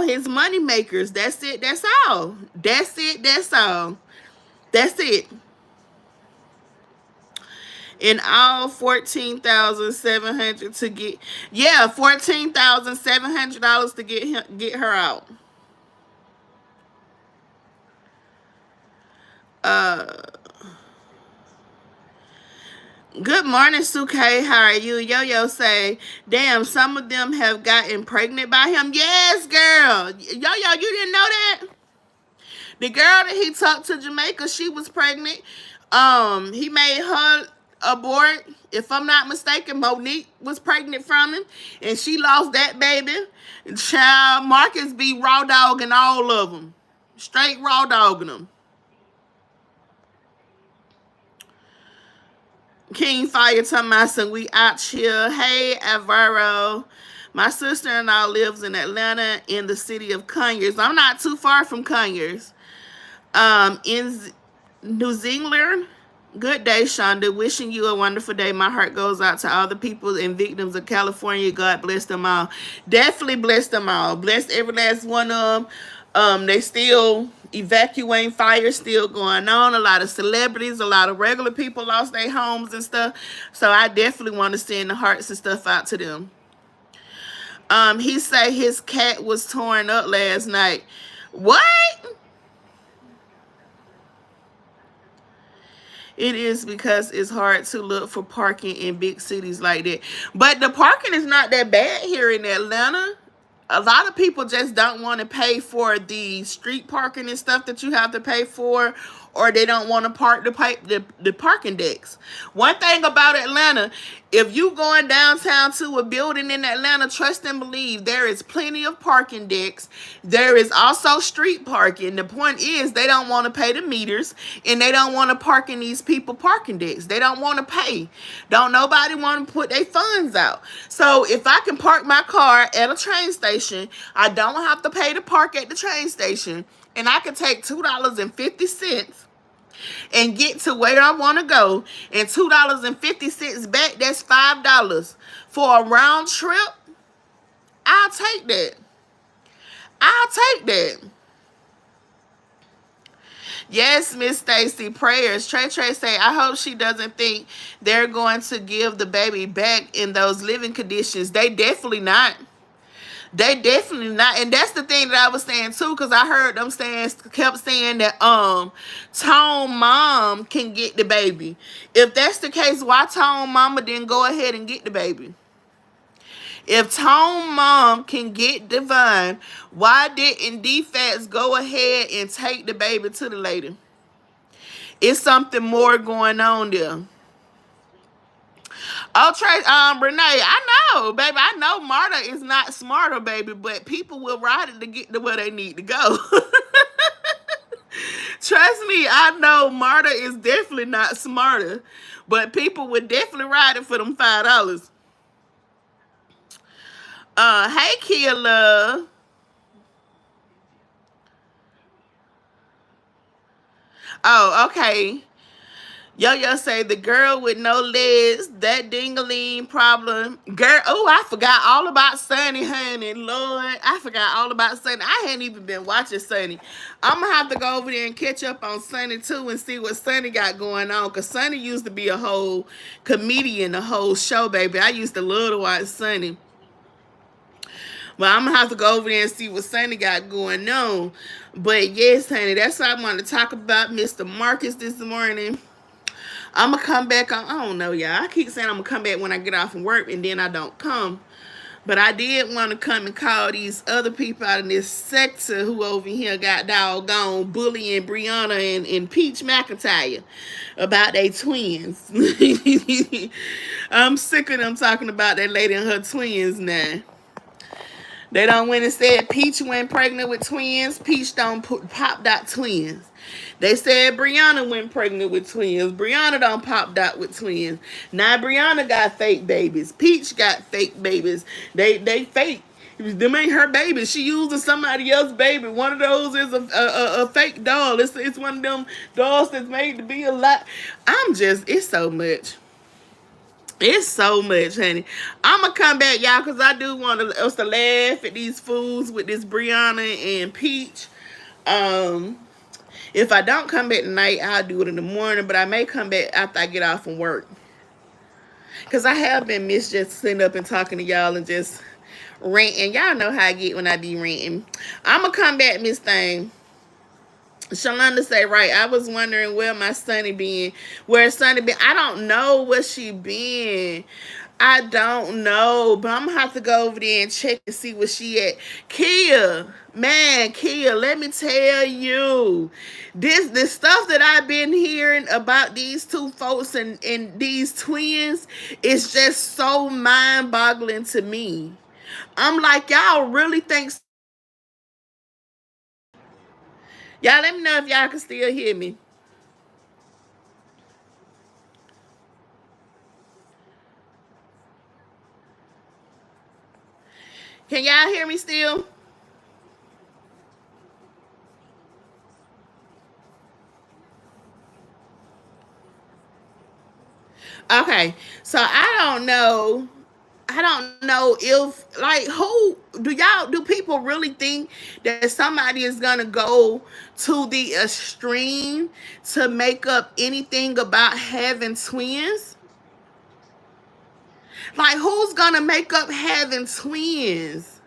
his money makers. That's it. That's all. That's it. That's all. That's it. In all, $14,700 to get, yeah, $14,700 to get her out. Good morning, Suke. How are you? Yo say, damn, some of them have gotten pregnant by him. Yes, girl. Yo, you didn't know that? The girl that he took to Jamaica, she was pregnant. He made her abort. If I'm not mistaken, Monique was pregnant from him, and she lost that baby. Child, Marcus be raw dogging all of them. Straight raw dogging them. King Fire Thomason, we out here. Hey, Avaro. My sister-in-law lives in Atlanta in the city of Conyers. I'm not too far from Conyers. In New Zealand. Good day, Shonda. Wishing you a wonderful day. My heart goes out to all the people and victims of California. God bless them all. Definitely bless them all. Bless every last one of them. They still evacuating, fire still going on. A lot of celebrities, a lot of regular people lost their homes and stuff. So I definitely want to send the hearts and stuff out to them. He said his cat was torn up last night. What? It is because it's hard to look for parking in big cities like that. But the parking is not that bad here in Atlanta. A lot of people just don't want to pay for the street parking and stuff that you have to pay for, or they don't want to park the parking decks. One thing about Atlanta, if you going downtown to a building in Atlanta, trust and believe there is plenty of parking decks. There is also street parking. The point is they don't want to pay the meters, and they don't want to park in these people parking decks. They don't want to pay. Don't nobody want to put their funds out. So if I can park my car at a train station, I don't have to pay to park at the train station, and I can take $2.50 and get to where I want to go, and $2.50 back, that's $5 for a round trip. I'll take that. I'll take that. Yes, Miss Stacy, prayers. Trey say, I hope she doesn't think they're going to give the baby back in those living conditions. They definitely not. They definitely not. And that's the thing that I was saying too, because I heard them kept saying that Tone mom can get the baby. If that's the case, why Tone mama didn't go ahead and get the baby? If Tone mom can get Divine, why didn't DFATS go ahead and take the baby to the lady? It's something more going on there. Oh, Trey, Renee, I know, baby. I know Marta is not smarter, baby, but people will ride it to get to where they need to go. Trust me, I know Marta is definitely not smarter, but people would definitely ride it for them $5. Hey Kia Love. Oh, okay. Yo say the girl with no legs, that dingaling problem. Girl, oh, I forgot all about Sunny, honey. Lord, I forgot all about Sunny. I hadn't even been watching Sunny. I'm gonna have to go over there and catch up on Sunny too and see what Sunny got going on. Cause Sunny used to be a whole comedian, a whole show, baby. I used to love to watch Sunny. But I'm gonna have to go over there and see what Sunny got going on. But yes, honey, that's what I want to talk about, Mr. Marcus, this morning. I'm gonna come back on. I don't know, y'all. I keep saying I'm gonna come back when I get off from work, and then I don't come. But I did want to come and call these other people out in this sector who over here got doggone bullying Brianna and Peach McIntyre about their twins. I'm sick of them talking about that lady and her twins now. They done went and said Peach went pregnant with twins. Peach don't popped out twins. They said Brianna went pregnant with twins. Brianna done popped out with twins. Now Brianna got fake babies. Peach got fake babies. They fake. Them ain't her baby. She using somebody else's baby. One of those is a fake doll. It's one of them dolls that's made to be a lot. It's so much. It's so much, honey. I'm going to come back, y'all, because I do want us to laugh at these fools with this Brianna and Peach. If I don't come back tonight, I'll do it in the morning, but I may come back after I get off from work. Because I have been missed just sitting up and talking to y'all and just ranting. Y'all know how I get when I be ranting. I'm going to come back, Miss Thing. Shonda say, right, I was wondering where my Sunny been. Where Sunny been? I don't know where she been. I don't know. But I'm going to have to go over there and check and see where she at. Kia, man, Kia, let me tell you. This stuff that I've been hearing about these two folks and these twins is just so mind-boggling to me. I'm like, y'all really think... Y'all let me know if y'all can still hear me. Can y'all hear me still? Okay, so I don't know if, like, who do people really think that somebody is gonna go to the extreme to make up anything about having twins? Like, who's gonna make up having twins?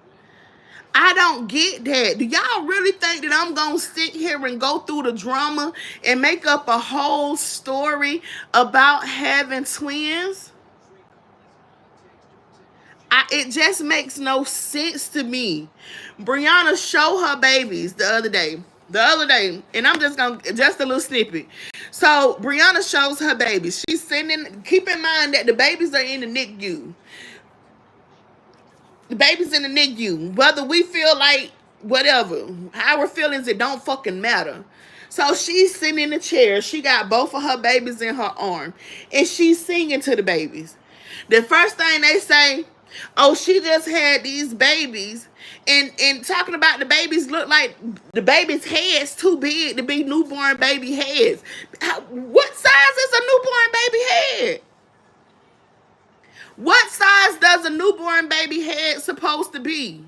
I don't get that. Do y'all really think that I'm gonna sit here and go through the drama and make up a whole story about having twins? It just makes no sense to me. Brianna showed her babies the other day. And I'm just a little snippet. So Brianna shows her babies. She's sending, keep in mind that the babies are in the NICU. The baby's in the NICU. Whether we feel like whatever, our feelings, it don't fucking matter. So she's sitting in the chair. She got both of her babies in her arm. And she's singing to the babies. The first thing they say, oh, she just had these babies. And talking about the babies look like the baby's head's too big to be newborn baby heads. What size is a newborn baby head? What size does a newborn baby head supposed to be?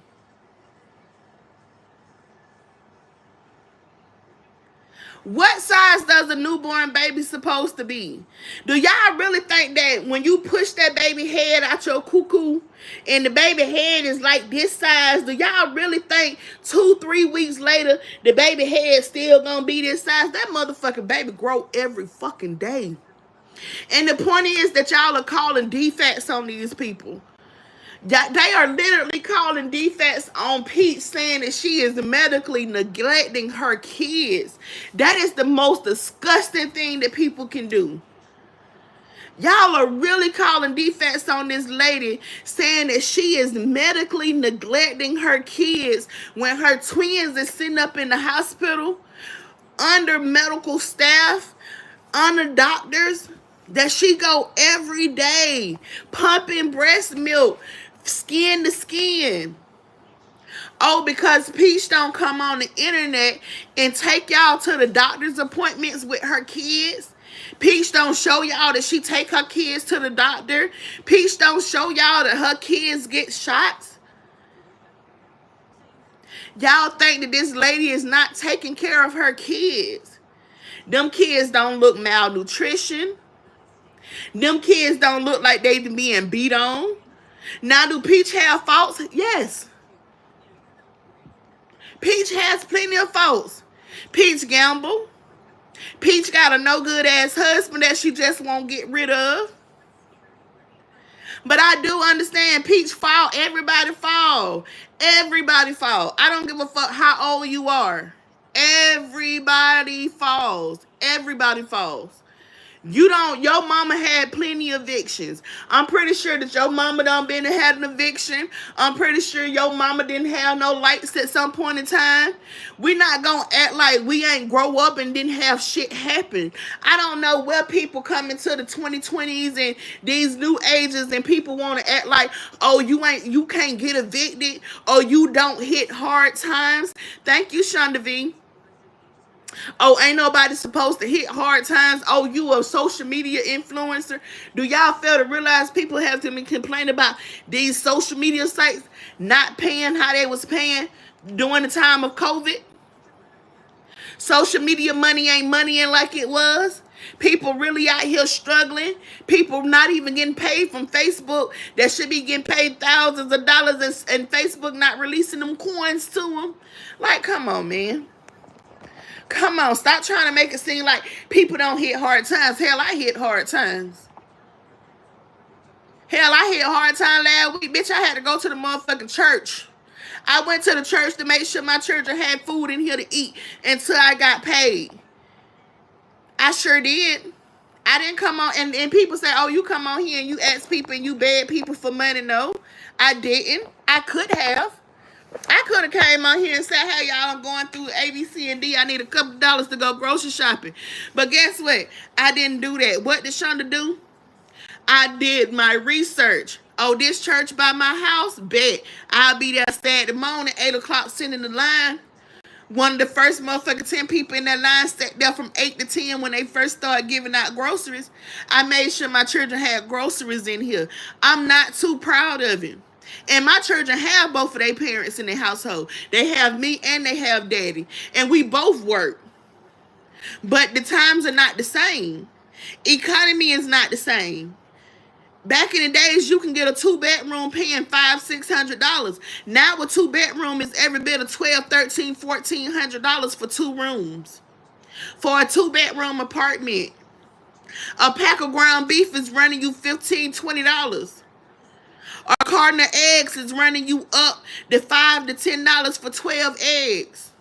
What size does a newborn baby supposed to be? Do y'all really think that when you push that baby head out your cuckoo and the baby head is like this size, do y'all really think 2-3 weeks later the baby head still gonna be this size? That motherfucking baby grow every fucking day. And the point is that y'all are calling defects on these people. They are literally calling defects on Pete, saying that she is medically neglecting her kids. That is the most disgusting thing that people can do. Y'all are really calling defects on this lady, saying that she is medically neglecting her kids when her twins is sitting up in the hospital under medical staff, under doctors, that she go every day pumping breast milk, skin to skin. Oh, because Peach don't come on the internet and take y'all to the doctor's appointments with her kids. Peach don't show y'all that she take her kids to the doctor. Peach don't show y'all that her kids get shots. Y'all think that this lady is not taking care of her kids. Them kids don't look malnutrition. Them kids don't look like they being beat on. Now, do Peach have faults? Yes. Peach has plenty of faults. Peach gamble. Peach got a no good ass husband that she just won't get rid of. But I do understand Peach fall. Everybody fall. Everybody fall. I don't give a fuck how old you are. Everybody falls. Everybody falls. You don't, your mama had plenty of evictions. I'm pretty sure that your mama done been and had an eviction. I'm pretty sure your mama didn't have no lights at some point in time. We not gonna act like we ain't grow up and didn't have shit happen. I don't know where people come into the 2020s and these new ages and people want to act like, oh, you can't get evicted, or you don't hit hard times. Thank you, Shonda V. Oh, ain't nobody supposed to hit hard times. Oh, you a social media influencer. Do y'all fail to realize people have to be complaining about these social media sites not paying how they was paying during the time of COVID? Social media money ain't money like it was. People really out here struggling. People not even getting paid from Facebook that should be getting paid thousands of dollars, and Facebook not releasing them coins to them. Like, come on, man. Come on, stop trying to make it seem like people don't hit hard times. Hell, I hit hard times. Hell, I hit hard time last week. Bitch, I had to go to the motherfucking church. I went to the church to make sure my children had food in here to eat until I got paid. I sure did. I didn't come on, and people say, oh, you come on here and you ask people and you beg people for money. No, I didn't. I could have. I could have came on here and said, hey, y'all, I'm going through A, B, C, and D. I need a couple dollars to go grocery shopping. But guess what? I didn't do that. What did Shonda do? I did my research. Oh, this church by my house? Bet. I'll be there Saturday morning, 8 o'clock, sitting in the line. One of the first motherfucking 10 people in that line sat there from 8 to 10 when they first started giving out groceries. I made sure my children had groceries in here. I'm not too proud of it. And my children have both of their parents in their household. They have me and they have daddy. And we both work. But the times are not the same. Economy is not the same. Back in the days, you can get a 2-bedroom paying $500-$600. Now a 2-bedroom is every bit of $1,200-$1,400 for 2 rooms. For a 2-bedroom apartment. A pack of ground beef is running you $15-$20. A carton of eggs is running you up to $5 to $10 for 12 eggs.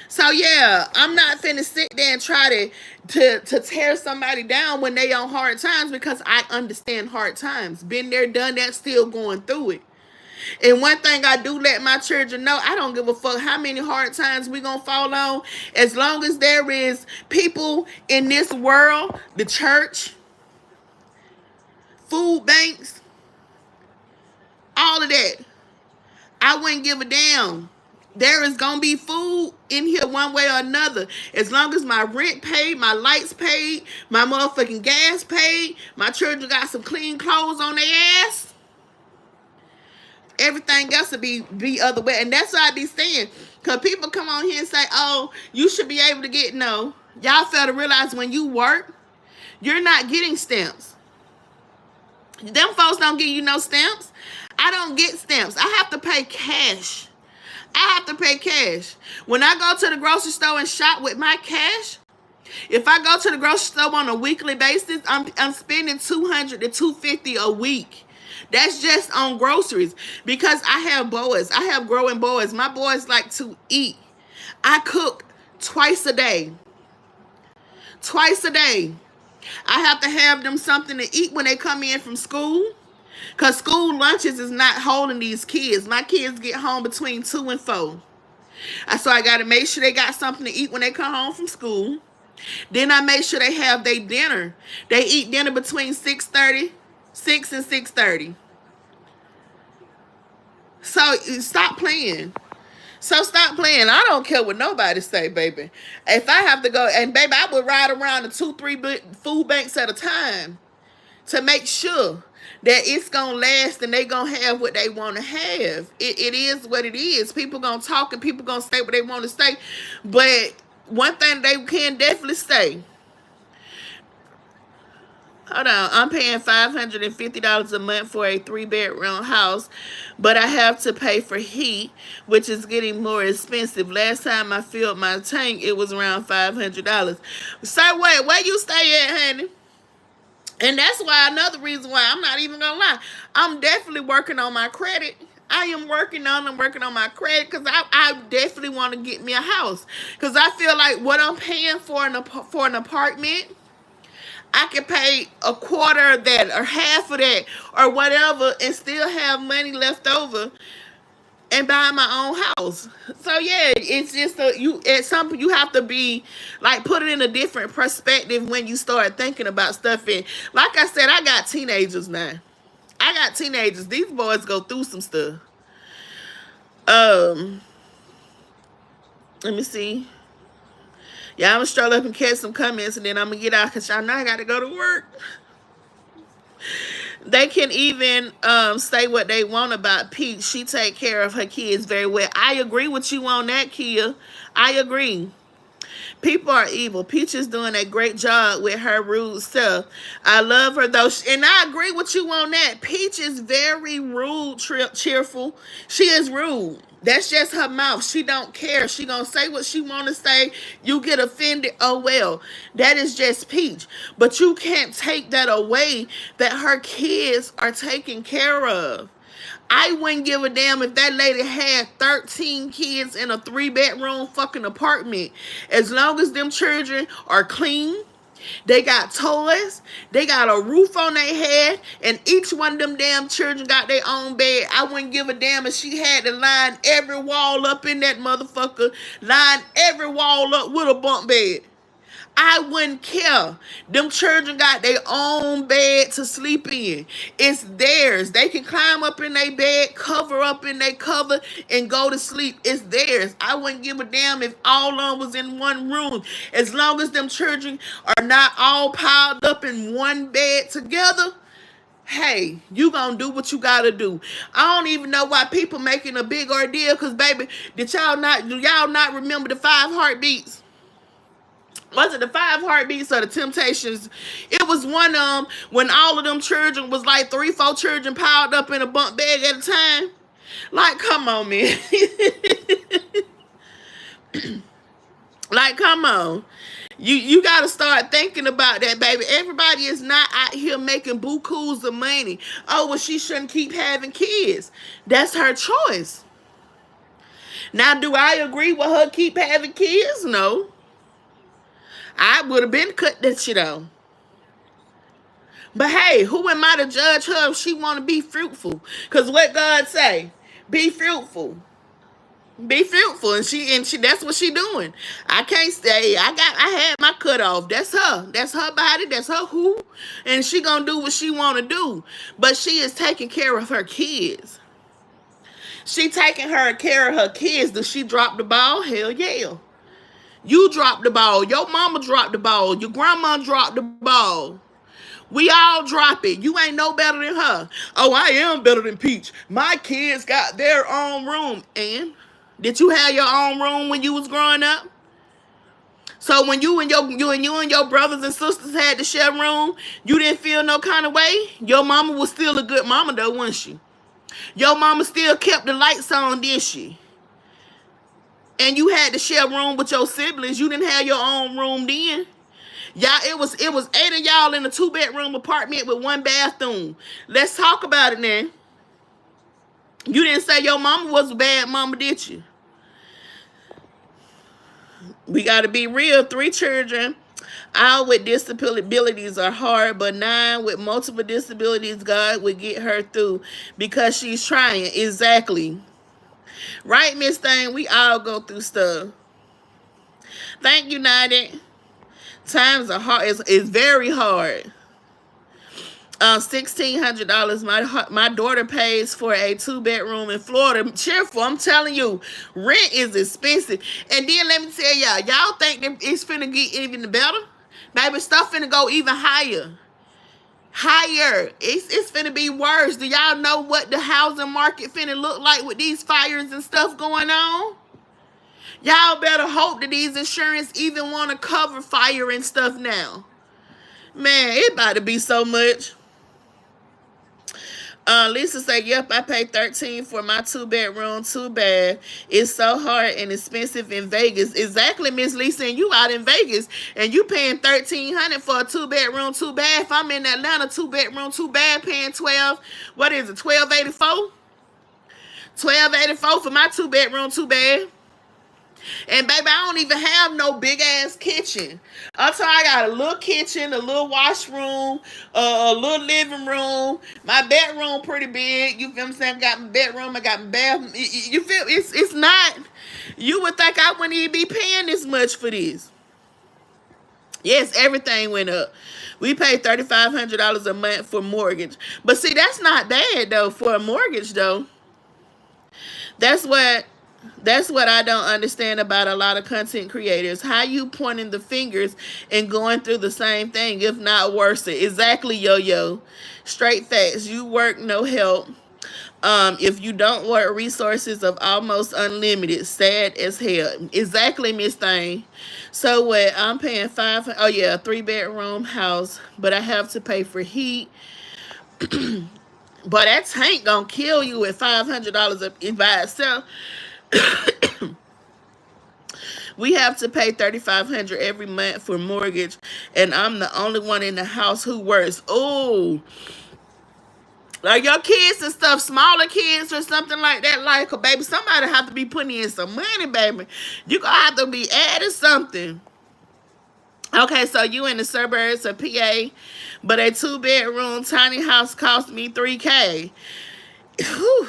So yeah, I'm not finna sit there and try to tear somebody down when they on hard times, because I understand hard times. Been there, done that, still going through it. And one thing I do let my children know, I don't give a fuck how many hard times we gonna fall on. As long as there is people in this world, the church, food banks, all of that, I wouldn't give a damn. There is going to be food in here one way or another. As long as my rent paid, my lights paid, my motherfucking gas paid, my children got some clean clothes on their ass, everything else will be other way. And that's what I be saying. Because people come on here and say, oh, you should be able to get, no. Y'all fail to realize when you work, you're not getting stamps. Them folks don't give you no stamps. I don't get stamps. I have to pay cash. I have to pay cash. When I go to the grocery store and shop with my cash, if I go to the grocery store on a weekly basis, I'm spending $200 to $250 a week. That's just on groceries, because I have boys. I have growing boys. My boys like to eat. I cook twice a day. Twice a day. I have to have them something to eat when they come in from school. Because school lunches is not holding these kids. My kids get home between 2 and 4. So I got to make sure they got something to eat when they come home from school. Then I make sure they have their dinner. They eat dinner between 6 and 6:30. So stop playing. So stop playing. I don't care what nobody say, baby. If I have to go, and baby, I would ride around the 2, 3 food banks at a time to make sure that it's gonna last and they gonna have what they want to have. It is what it is. People gonna talk and people gonna say what they want to say, but one thing they can definitely say. Hold on, I'm paying $550 a month for a 3-bedroom house, but I have to pay for heat, which is getting more expensive. Last time I filled my tank, it was around $500. So wait, where you stay at, honey? And that's why another reason why I'm not even gonna lie, I'm definitely working on my credit. I'm working on my credit because I definitely want to get me a house because I feel like what I'm paying for an apartment, I can pay a quarter of that or half of that or whatever and still have money left over and buy my own house. So yeah, it's just it's something you have to be like put it in a different perspective when you start thinking about stuff. And like I said, I got teenagers now. I got teenagers. These boys go through some stuff. Um, Let me see. Yeah, I'm gonna stroll up and catch some comments and then I'm gonna get out because y'all know I gotta go to work. They can even say what they want about Peach. She take care of her kids very well. I agree with you on that, Kia. I agree. People are evil. Peach is doing a great job with her rude self. I love her though, and I agree with you on that. Peach is very rude, cheerful. She is rude. That's just her mouth. She don't care. She gonna say what she wanna say. You get offended. Oh well. That is just Peach. But you can't take that away that her kids are taken care of. I wouldn't give a damn if that lady had 13 kids in a 3-bedroom fucking apartment. As long as them children are clean, they got toys, they got a roof on their head, and each one of them damn children got their own bed. I wouldn't give a damn if she had to line every wall up in that motherfucker, line every wall up with a bunk bed. I wouldn't care. Them children got their own bed to sleep in. It's theirs. They can climb up in their bed, cover up in their cover, and go to sleep. It's theirs. I wouldn't give a damn if all of them was in one room. As long as them children are not all piled up in one bed together, hey, you gonna do what you gotta do. I don't even know why people making a big ordeal, because baby, do y'all not remember the 5 heartbeats? Was it the 5 heartbeats or the Temptations? It was one when all of them children was like 3, 4 children piled up in a bunk bed at a time. Like, come on, man. Like, come on. You got to start thinking about that, baby. Everybody is not out here making bukus of money. Oh, well, she shouldn't keep having kids. That's her choice. Now, do I agree with her keep having kids? No. I would have been cut that shit out. But hey, who am I to judge her if she want to be fruitful? Because what God say? Be fruitful. Be fruitful. And she that's what she doing. I can't stay. I had my cut off. That's her. That's her body. That's her who. And she gonna do what she want to do. But she is taking care of her kids. She taking care of her kids. Does she drop the ball? Hell yeah. You dropped the ball. Your mama dropped the ball. Your grandma dropped the ball. We all drop it. You ain't no better than her. Oh, I am better than Peach. My kids got their own room. And did you have your own room when you was growing up? So when you and your brothers and sisters had to share room, you didn't feel no kind of way? Your mama was still a good mama though, wasn't she? Your mama still kept the lights on, didn't she? And you had to share room with your siblings. You didn't have your own room then. Y'all, it was 8 of y'all in a 2-bedroom apartment with 1 bathroom. Let's talk about it now. You didn't say your mama was a bad mama, did you? We got to be real. 3 children, all with disabilities are hard, but 9 with multiple disabilities, God would get her through because she's trying. Exactly. Right, Miss Thing? We all go through stuff. Thank you, United. Times are hard. It's very hard. $1,600. My daughter pays for a 2-bedroom in Florida. Cheerful, I'm telling you, rent is expensive. And then let me tell y'all think that it's finna get even better? Baby, stuff finna go even higher. Higher. It's finna be worse. Do y'all know what the housing market finna look like with these fires and stuff going on? Y'all better hope that these insurance even want to cover fire and stuff now. Man, it about to be so much. Lisa said, yep, I paid $13 for my 2-bedroom, 2-bath. It's so hard and expensive in Vegas. Exactly, Miss Lisa, and you out in Vegas, and you paying $1,300 for a 2-bedroom, 2-bath. I'm in Atlanta, 2-bedroom, 2-bath, paying 12. What is it? $1,284. $1,284 for my 2-bedroom, 2-bath. And baby, I don't even have no big ass kitchen. Also, I got a little kitchen, a little washroom, a little living room. My bedroom pretty big. You feel what I'm saying? I got my bedroom, I got my bathroom. You feel it's not. You would think I wouldn't even be paying this much for this. Yes, everything went up. We paid $3,500 a month for mortgage. But see, that's not bad though for a mortgage though. That's what I don't understand about a lot of content creators. How you pointing the fingers and going through the same thing, if not worse. Exactly, yo-yo. Straight facts. You work, no help. If you don't work, resources of almost unlimited. Sad as hell. Exactly, Miss Thing. So what? I'm paying oh yeah, a 3-bedroom house, but I have to pay for heat. But that tank gonna kill you at $500 by itself. We have to pay $3,500 every month for mortgage, and I'm the only one in the house who works. Oh, like your kids and stuff, smaller kids or something like that. Like, baby, somebody have to be putting in some money, baby. You gonna have to be adding something. Okay, so you in the suburbs of PA, but a 2-bedroom tiny house cost me $3K. Whew.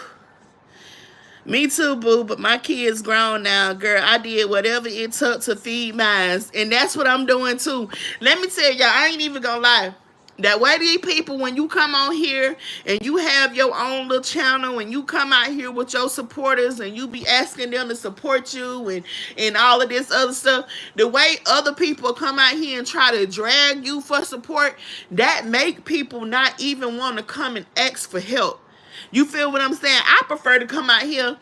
Me too, boo, but my kid's grown now, girl. I did whatever it took to feed mine, and that's what I'm doing too. Let me tell y'all, I ain't even gonna lie. That way these people, when you come on here and you have your own little channel and you come out here with your supporters and you be asking them to support you and all of this other stuff, the way other people come out here and try to drag you for support, that make people not even want to come and ask for help. You feel what I'm saying? I prefer to come out here,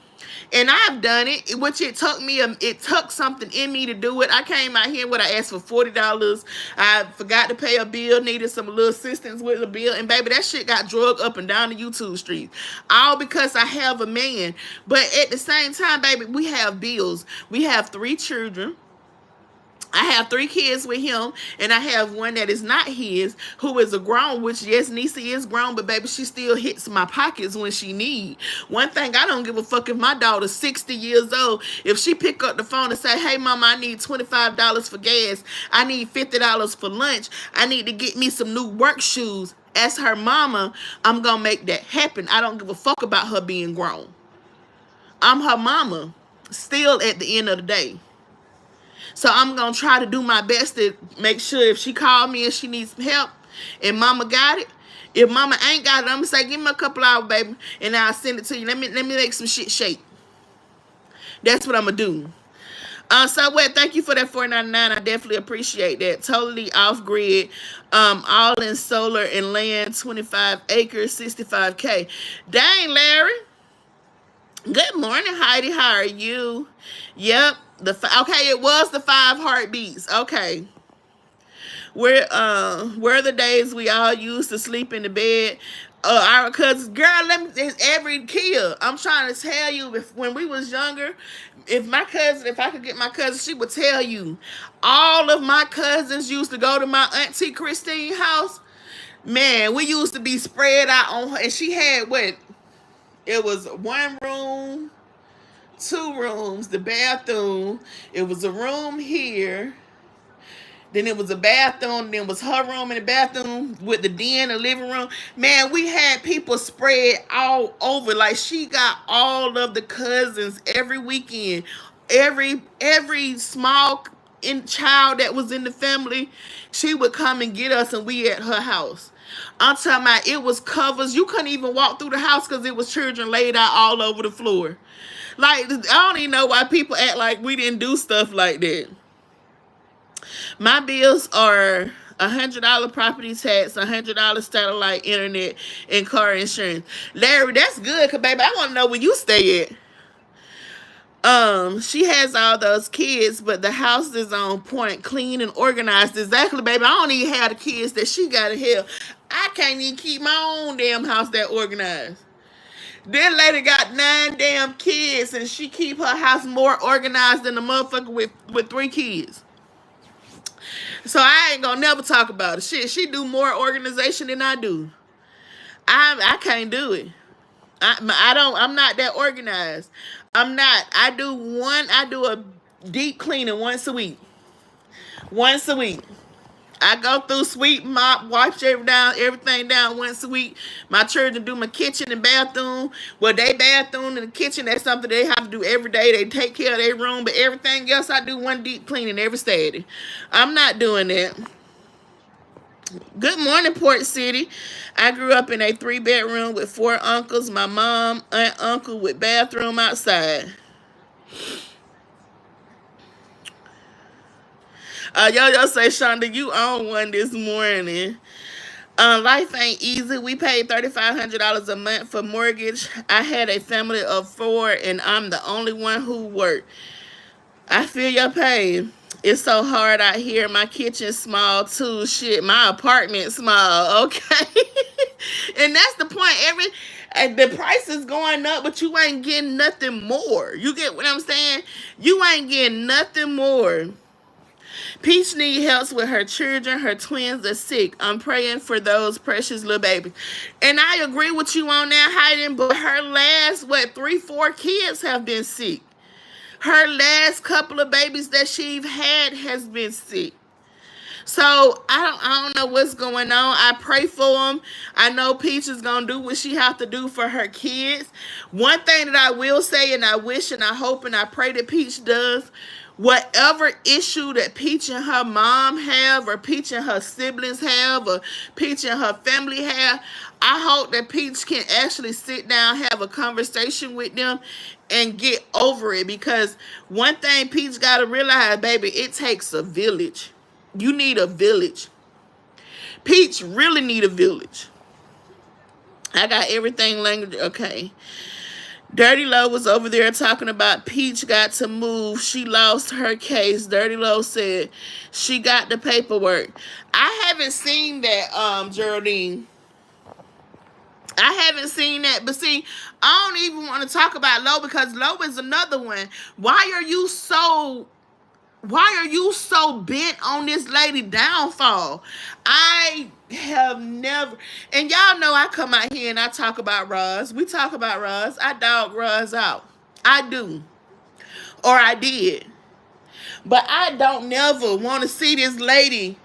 and I've done it, which it took something in me to do it. I came out here when I asked for $40. I forgot to pay a bill, needed some little assistance with the bill, and baby, that shit got drugged up and down the YouTube street. All because I have a man. But at the same time, baby, we have bills. We have 3 children. I have 3 kids with him, and I have one that is not his, who is a grown, which, yes, Nisi is grown, but baby, she still hits my pockets when she need. One thing, I don't give a fuck if my daughter's 60 years old. If she pick up the phone and say, hey, mama, I need $25 for gas. I need $50 for lunch. I need to get me some new work shoes. As her mama, I'm going to make that happen. I don't give a fuck about her being grown. I'm her mama, still at the end of the day. So I'm going to try to do my best to make sure if she called me and she needs some help and mama got it. If mama ain't got it, I'm going to say, give me a couple hours, baby, and I'll send it to you. Let me make some shit shake. That's what I'm going to do. So what? Thank you for that $4.99. I definitely appreciate that. Totally off grid. All in solar and land, 25 acres, $65K. Dang, Larry. Good morning, Heidi. How are you? Yep. Okay, it was the 5 heartbeats. Okay. Where the days we all used to sleep in the bed. Our cousins, girl, every kid. I'm trying to tell you, when we was younger, if I could get my cousin, she would tell you. All of my cousins used to go to my auntie Christine's house. Man, we used to be spread out on her, and she had what? It was 1 room, 2 rooms, the bathroom. It was a room here. Then it was a bathroom. Then it was her room in the bathroom with the den, the living room. Man, we had people spread all over. Like she got all of the cousins every weekend. Every small child that was in the family, she would come and get us, and we at her house. I'm talking about it was covers. You couldn't even walk through the house because it was children laid out all over the floor. Like I don't even know why people act like we didn't do stuff like that. My bills are $100 property tax, $100 satellite internet, and car insurance. Larry, that's good, cause baby, I want to know where you stay at. She has all those kids, but the house is on point, clean and organized. Exactly, baby. I don't even have the kids that she got to have. I can't even keep my own damn house that organized. This lady got 9 damn kids, and she keep her house more organized than the motherfucker with 3 kids. So I ain't gonna never talk about it. Shit, she do more organization than I do. I can't do it. I'm not that organized. I'm not. I do a deep cleaning once a week. Once a week. I go through sweep, mop, wash everything down once a week. My children do my kitchen and bathroom. Well, they bathroom and the kitchen, that's something they have to do every day. They take care of their room, but everything else I do one deep cleaning every Saturday. I'm not doing that. Good morning, Port City. I grew up in a 3-bedroom with 4 uncles. My mom, aunt, uncle with bathroom outside. Yo say, Shonda, you own one this morning. Life ain't easy. We paid $3,500 a month for mortgage. I had a family of 4, and I'm the only one who worked. I feel your pain. It's so hard out here. My kitchen's small too. Shit, my apartment small. Okay, and that's the point. The price is going up, but you ain't getting nothing more. You get what I'm saying? You ain't getting nothing more. Peach need help with her children. Her twins are sick. I'm praying for those precious little babies. And I agree with you on that, Hayden, but her last, 3, 4 kids have been sick. Her last couple of babies that she's had has been sick. So I don't know what's going on. I pray for them. I know Peach is gonna do what she have to do for her kids. One thing that I will say, and I wish and I hope and I pray that Peach does, whatever issue that Peach and her mom have, or Peach and her siblings have, or Peach and her family have, I hope that Peach can actually sit down, have a conversation with them, and get over it. Because one thing Peach got to realize, baby, it takes a village. You need a village. Peach really need a village. I got everything language. Okay. Dirty Low was over there talking about Peach got to move. She lost her case. Dirty Low said she got the paperwork. I haven't seen that, Geraldine. I haven't seen that. But see, I don't even want to talk about Low, because Low is another one. Why are you so bent on this lady downfall? I have never, and y'all know I come out here and I talk about Roz. We talk about Roz. I dog Roz out. I do. Or I did. But I don't never want to see this lady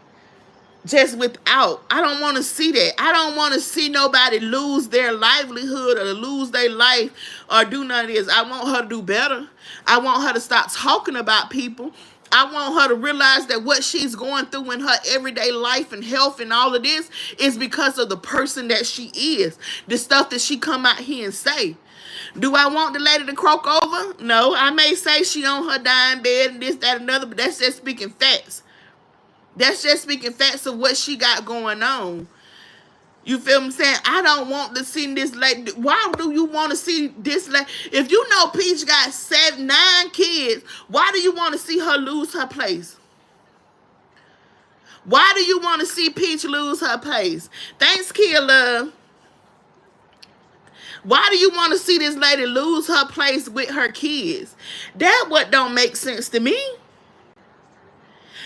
just without. I don't want to see that. I don't want to see nobody lose their livelihood or lose their life or do none of this. I want her to do better. I want her to stop talking about people. I want her to realize that what she's going through in her everyday life and health and all of this is because of the person that she is. The stuff that she come out here and say. Do I want the lady to croak over? No. I may say she on her dying bed and this, that, and another, but that's just speaking facts. That's just speaking facts of what she got going on. You feel what I'm saying? I don't want to see this lady. Why do you want to see this lady? If you know Peach got 9 kids, why do you want to see her lose her place? Why do you want to see Peach lose her place? Thanks, Kia Love. Why do you want to see this lady lose her place with her kids? That what don't make sense to me.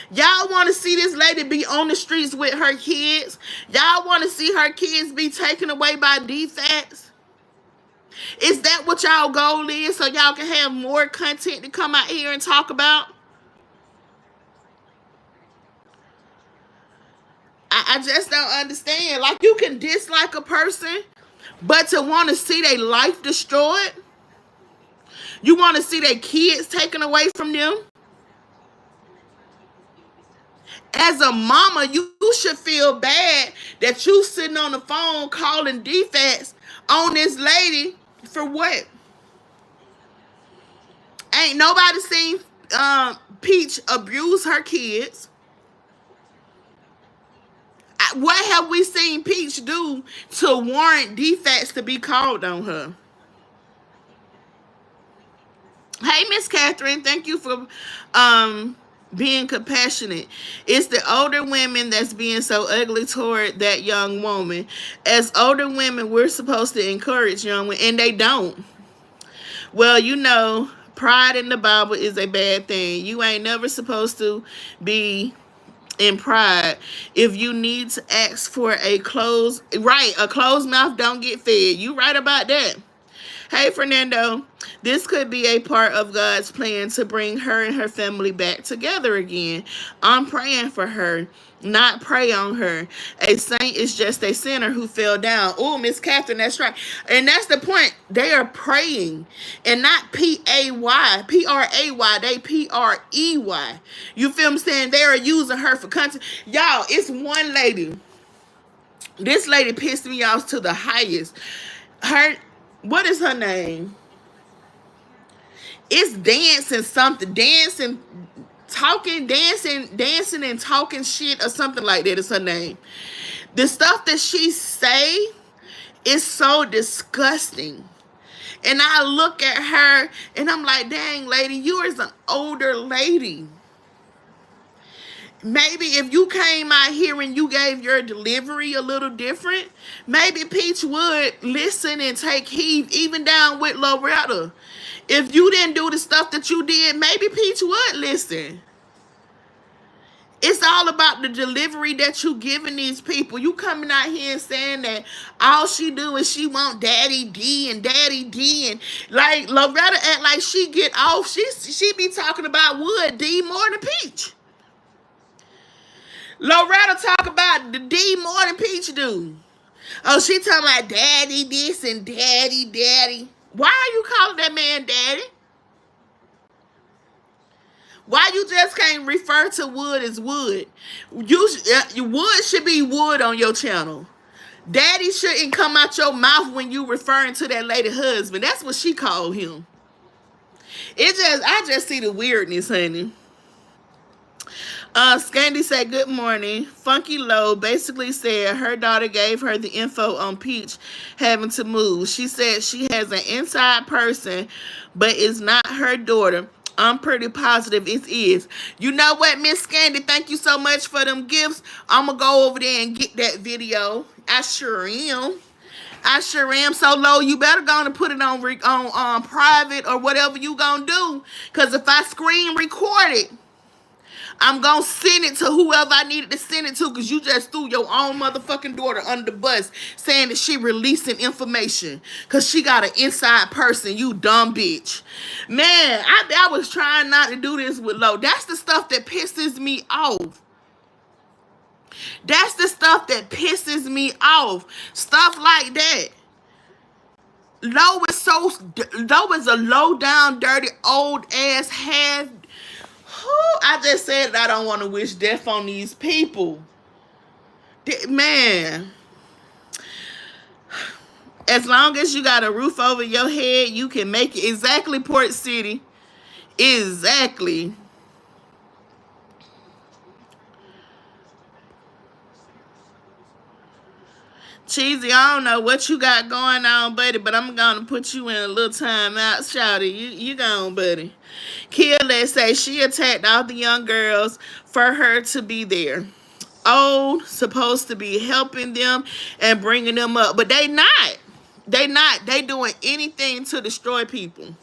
Y'all want to see this lady be on the streets with her kids? Y'all want to see her kids be taken away by defects? Is that what y'all goal is, so y'all can have more content to come out here and talk about? I just don't understand. Like, you can dislike a person, but to want to see their life destroyed, you want to see their kids taken away from them. As a mama, you should feel bad that you sitting on the phone calling defects on this lady for what? Ain't nobody seen Peach abuse her kids. What have we seen Peach do to warrant defects to be called on her? Hey, Miss Catherine, thank you for being compassionate. It's the older women that's being so ugly toward that young woman. As older women, we're supposed to encourage young women, and they don't. Well, pride in the Bible is a bad thing. You ain't never supposed to be in pride. If you need to ask for a closed mouth don't get fed. You right about that. Hey, Fernando, this could be a part of God's plan to bring her and her family back together again. I'm praying for her, not pray on her. A saint is just a sinner who fell down. Oh, Miss Catherine, that's right. And that's the point. They are praying and not P-A-Y, P-R-A-Y. They P-R-E-Y. You feel me saying? They are using her for content. Y'all, it's one lady. This lady pissed me off to the highest. What is her name? It's dancing something. Dancing and talking shit or something like that is her name. The stuff that she say is so disgusting. And I look at her and I'm like, dang, lady, you is an older lady. Maybe if you came out here and you gave your delivery a little different, maybe Peach would listen and take heed, even down with Loretta. If you didn't do the stuff that you did, maybe Peach would listen. It's all about the delivery that you giving these people. You coming out here and saying that all she do is she want Daddy D and Daddy D, and like Loretta act like she get off. She be talking about Wood D more than Peach. Loretta talk about the D more than Peach do. Oh, she talking about Daddy this and Daddy. Why are you calling that man Daddy? Why you just can't refer to Wood as Wood? Wood should be Wood on your channel. Daddy shouldn't come out your mouth when you referring to that lady husband. That's what she called him. I just see the weirdness, honey. Scandy said, good morning. Funky Low basically said her daughter gave her the info on Peach having to move. She said she has an inside person, but it's not her daughter. I'm pretty positive it is. You know what, Miss Scandy? Thank you so much for them gifts. I'm going to go over there and get that video. I sure am. So Low, you better go and put it on private or whatever you going to do. Because if I screen record it, I'm going to send it to whoever I needed to send it to, because you just threw your own motherfucking daughter under the bus saying that she releasing information because she got an inside person, you dumb bitch. Man, I was trying not to do this with Lo. That's the stuff that pisses me off. Stuff like that. Lo is a low down, dirty, old ass half. I just said that I don't want to wish death on these people. Man, as long as you got a roof over your head, you can make it. Exactly, Port City. Exactly. Cheesy, I don't know what you got going on, buddy, but I'm going to put you in a little time out. Shouty, you gone, buddy. Kia, let's say she attacked all the young girls for her to be there. Old, supposed to be helping them and bringing them up, but they not. They doing anything to destroy people.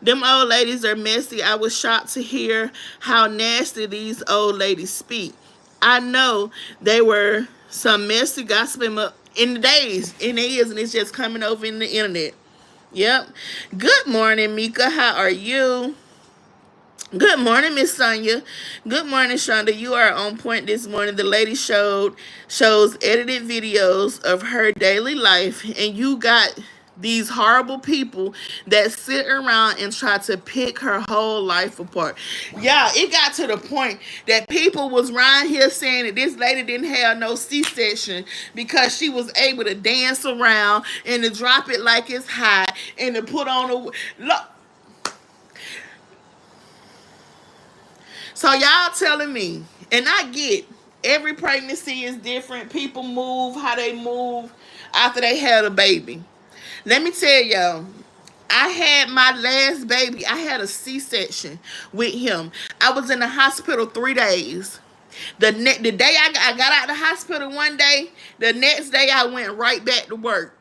Them old ladies are messy. I was shocked to hear how nasty these old ladies speak. I know they were some messy gossiping in the days, and it's just coming over in the internet. Yep. Good morning, Mika. How are you? Good morning, Miss Sonia. Good morning, Shonda. You are on point this morning. The lady shows edited videos of her daily life, and you got these horrible people that sit around and try to pick her whole life apart. Yeah, it got to the point that people was around here saying that this lady didn't have no C-section because she was able to dance around and to drop it like it's hot and to put on a look. So y'all telling me, and I get every pregnancy is different. People move how they move after they had a baby. Let me tell y'all, I had my last baby. I had a C-section with him. I was in the hospital 3 days. The day I got out of the hospital one day, the next day I went right back to work.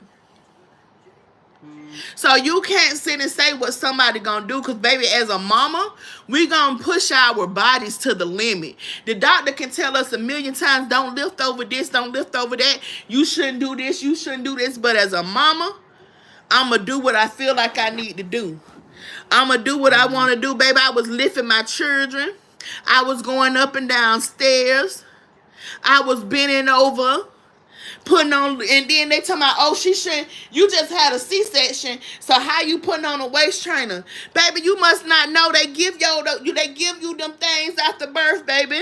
So you can't sit and say what somebody gonna do, because baby, as a mama, we gonna push our bodies to the limit. The doctor can tell us a million times, don't lift over this, don't lift over that, you shouldn't do this, you shouldn't do this. But as a mama, I'ma do what I feel like I need to do. I'ma do what I wanna do. Baby, I was lifting my children. I was going up and down stairs. I was bending over, putting on, and then they tell me, oh, she shouldn't, you just had a C-section, so how you putting on a waist trainer? Baby, you must not know they give you them things after birth, baby.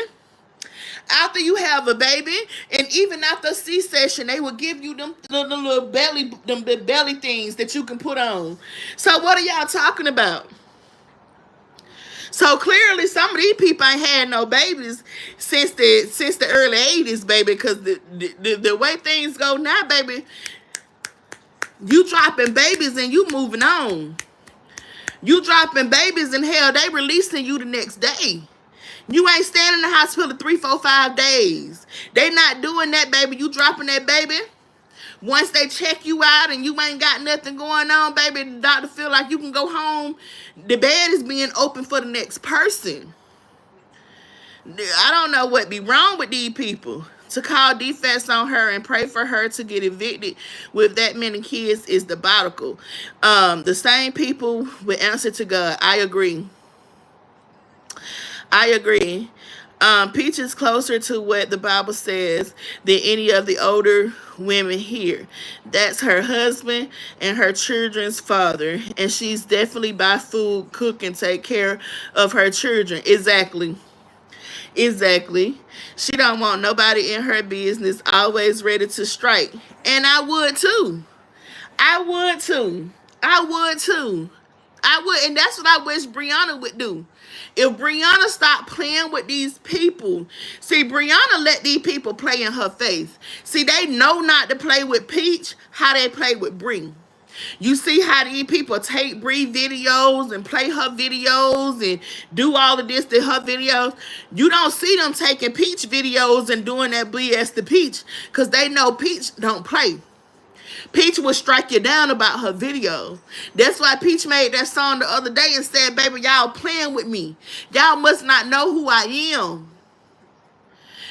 After you have a baby, and even after a C-section, they will give you them little belly things that you can put on. So what are y'all talking about? So clearly, some of these people ain't had no babies since the early '80s, baby. Because the way things go now, baby, you dropping babies and you moving on. You dropping babies and hell, they releasing you the next day. You ain't staying in the hospital 3, 4, 5 days. They not doing that, baby. You dropping that baby. Once they check you out and you ain't got nothing going on, baby, the doctor feel like you can go home. The bed is being open for the next person. I don't know what be wrong with these people. To call defense on her and pray for her to get evicted with that many kids is diabolical. The same people with answer to God. I agree. I agree. Peach is closer to what the Bible says than any of the older women here. That's her husband and her children's father, and she's definitely buy food, cook, and take care of her children. Exactly. Exactly. She don't want nobody in her business, always ready to strike. And I would too. I would too. I would too. I would, and that's what I wish Brianna would do. If Brianna stopped playing with these people, see, Brianna let these people play in her face. See, they know not to play with Peach, how they play with Bree. You see how these people take Bree videos and play her videos and do all of this to her videos. You don't see them taking Peach videos and doing that BS to Peach, because they know Peach don't play. Peach will strike you down about her video. That's why Peach made that song the other day and said, baby, y'all playing with me. Y'all must not know who I am.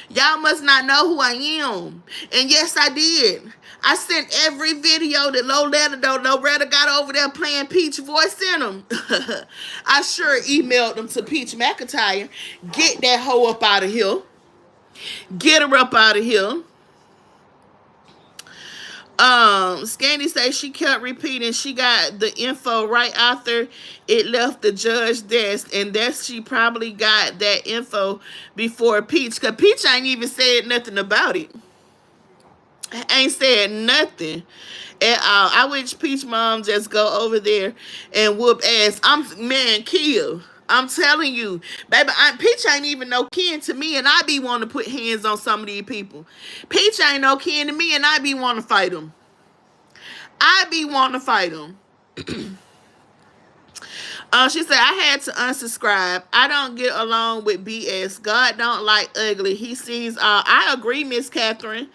Y'all must not know who I am. And yes, I did. I sent every video that Loretta got over there playing Peach voice in them. I sure emailed them to Peach McIntyre. Get that hoe up out of here. Get her up out of here. Scandy says she kept repeating she got the info right after it left the judge desk, and that she probably got that info before Peach, because Peach ain't even said nothing about it. Ain't said nothing at all. I wish Peach mom just go over there and whoop ass. Kill. I'm telling you, baby, Peach ain't even no kin to me, and I be wanting to put hands on some of these people. Peach ain't no kin to me, and I be wanting to fight them. I be wanting to fight them. She said, I had to unsubscribe. I don't get along with BS. God don't like ugly. He sees all. I agree, Miss Catherine.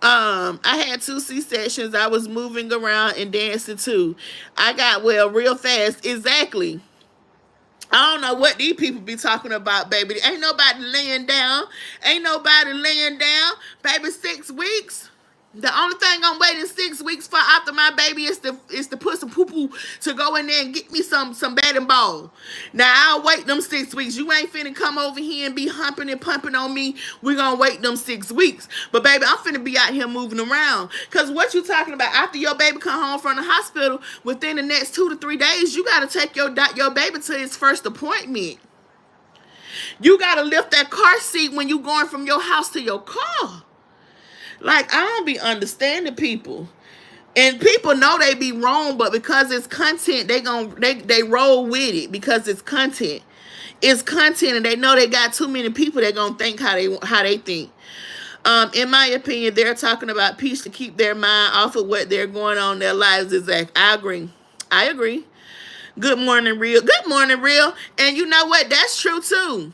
I had 2 C-sections. I was moving around and dancing too. I got well real fast. Exactly. I don't know what these people be talking about, baby. Ain't nobody laying down. Ain't nobody laying down. Baby, 6 weeks. The only thing I'm waiting 6 weeks for after my baby is to put some poo poo to go in there and get me some batting ball. Now I'll wait them 6 weeks. You ain't finna come over here and be humping and pumping on me. We gonna wait them 6 weeks. But baby, I'm finna be out here moving around. Cause what you talking about? After your baby come home from the hospital, within the next 2 to 3 days, you gotta take your baby to his first appointment. You gotta lift that car seat when you going from your house to your car. Like, I don't be understanding people. And people know they be wrong, but because it's content, they roll with it because it's content. It's content, and they know they got too many people that gonna think how they think. In my opinion, they're talking about peace to keep their mind off of what they're going on in their lives. Exactly. I agree. Good morning, real. Good morning, real. And you know what? That's true too.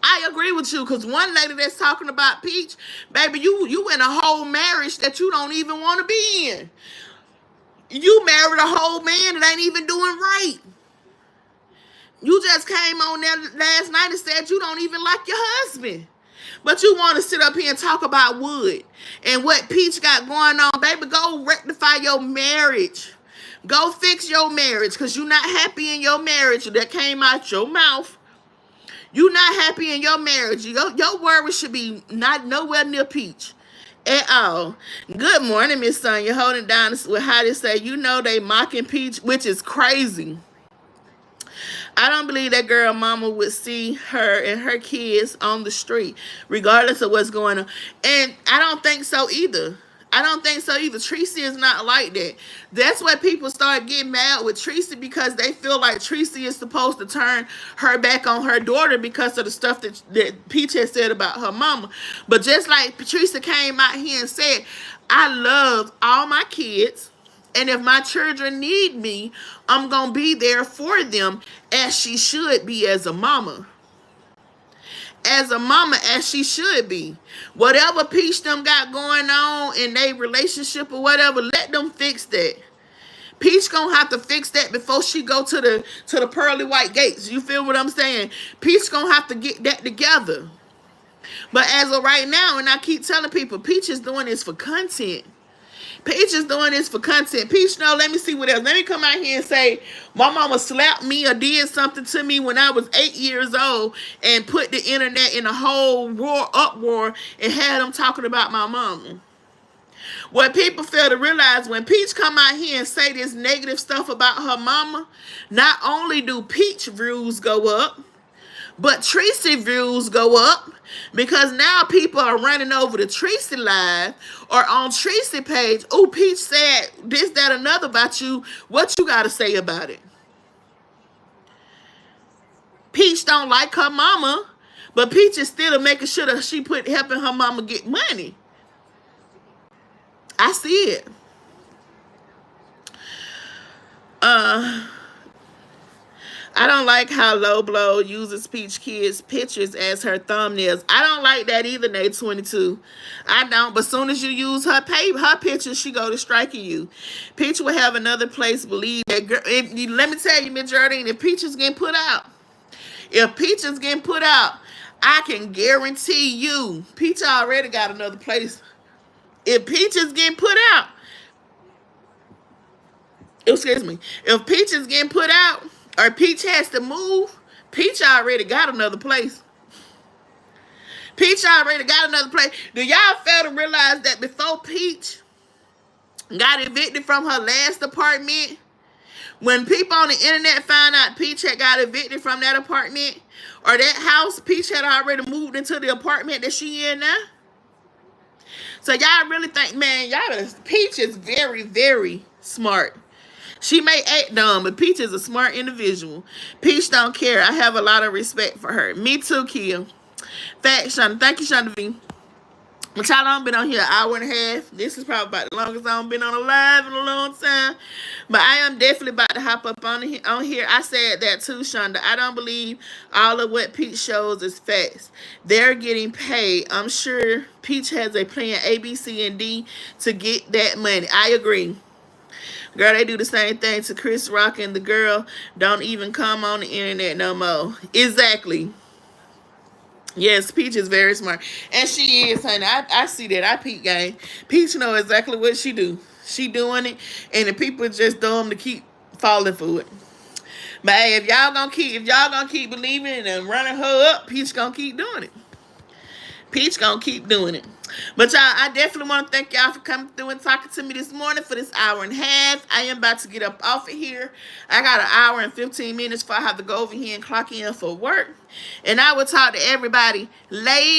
I agree with you, because one lady that's talking about Peach, baby, you in a whole marriage that you don't even want to be in. You married a whole man that ain't even doing right. You just came on there last night and said you don't even like your husband. But you want to sit up here and talk about Wood and what Peach got going on. Baby, go rectify your marriage. Go fix your marriage, because you're not happy in your marriage. That came out your mouth. You not happy in your marriage. Your worries should be not nowhere near Peach at all. Good morning, Miss Sonia. Holding down with how they say, they mocking Peach, which is crazy. I don't believe that girl mama would see her and her kids on the street, regardless of what's going on. And I don't think so either. Tracy is not like that. That's why people start getting mad with Tracy, because they feel like Tracy is supposed to turn her back on her daughter because of the stuff that Peach has said about her mama. But just like Tracy came out here and said, I love all my kids. And if my children need me, I'm going to be there for them, as she should be as a mama. As she should be. Whatever Peach them got going on in their relationship or whatever, let them fix that. Peach gonna have to fix that before she go to the pearly white gates. You feel what I'm saying? Peach gonna have to get that together. But as of right now, and I keep telling people, Peach is doing this for content. Peach is doing this for content. Peach, no, let me see what else. Let me come out here and say, my mama slapped me or did something to me when I was 8 years old and put the internet in a whole uproar and had them talking about my mama. What people fail to realize, when Peach come out here and say this negative stuff about her mama, not only do Peach views go up, but Tracy views go up, because now people are running over to Tracy live or on Tracy page. Oh, Peach said this, that, another about you. What you got to say about it? Peach don't like her mama, but Peach is still making sure that she helping her mama get money. I see it. I don't like how Low Blow uses Peach Kids' pictures as her thumbnails. I don't like that either, Nate 22. I don't. But soon as you use her pictures, she go to striking you. Peach will have another place. Believe that girl. Let me tell you, Miss Jardine, if Peach is getting put out, I can guarantee you, Peach already got another place. If Peach is getting put out, if Peach is getting put out, or Peach has to move, Peach already got another place. Do y'all fail to realize that before Peach got evicted from her last apartment, when people on the internet found out Peach had got evicted from that apartment or that house, Peach had already moved into the apartment that she in now? So y'all really think, man, Peach is very, very smart. She may act dumb, but Peach is a smart individual. Peach don't care. I have a lot of respect for her. Me too, Kia. Facts, Shonda. Thank you, Shonda V. But y'all done been on here an hour and a half. This is probably about the longest I've been on a live in a long time. But I am definitely about to hop up on here. I said that too, Shonda. I don't believe all of what Peach shows is facts. They're getting paid. I'm sure Peach has a plan A, B, C, and D to get that money. I agree. Girl, they do the same thing to Chris Rock, and the girl don't even come on the internet no more. Exactly. Yes, Peach is very smart. And she is, honey. I see that. I peep game. Peach know exactly what she do. She doing it, and the people just dumb to keep falling for it. But hey, if y'all gonna keep believing and running her up, Peach gonna keep doing it. Peach gonna keep doing it. But y'all, I definitely want to thank y'all for coming through and talking to me this morning for this hour and a half. I am about to get up off of here. I got an hour and 15 minutes before I have to go over here and clock in for work. And I will talk to everybody later.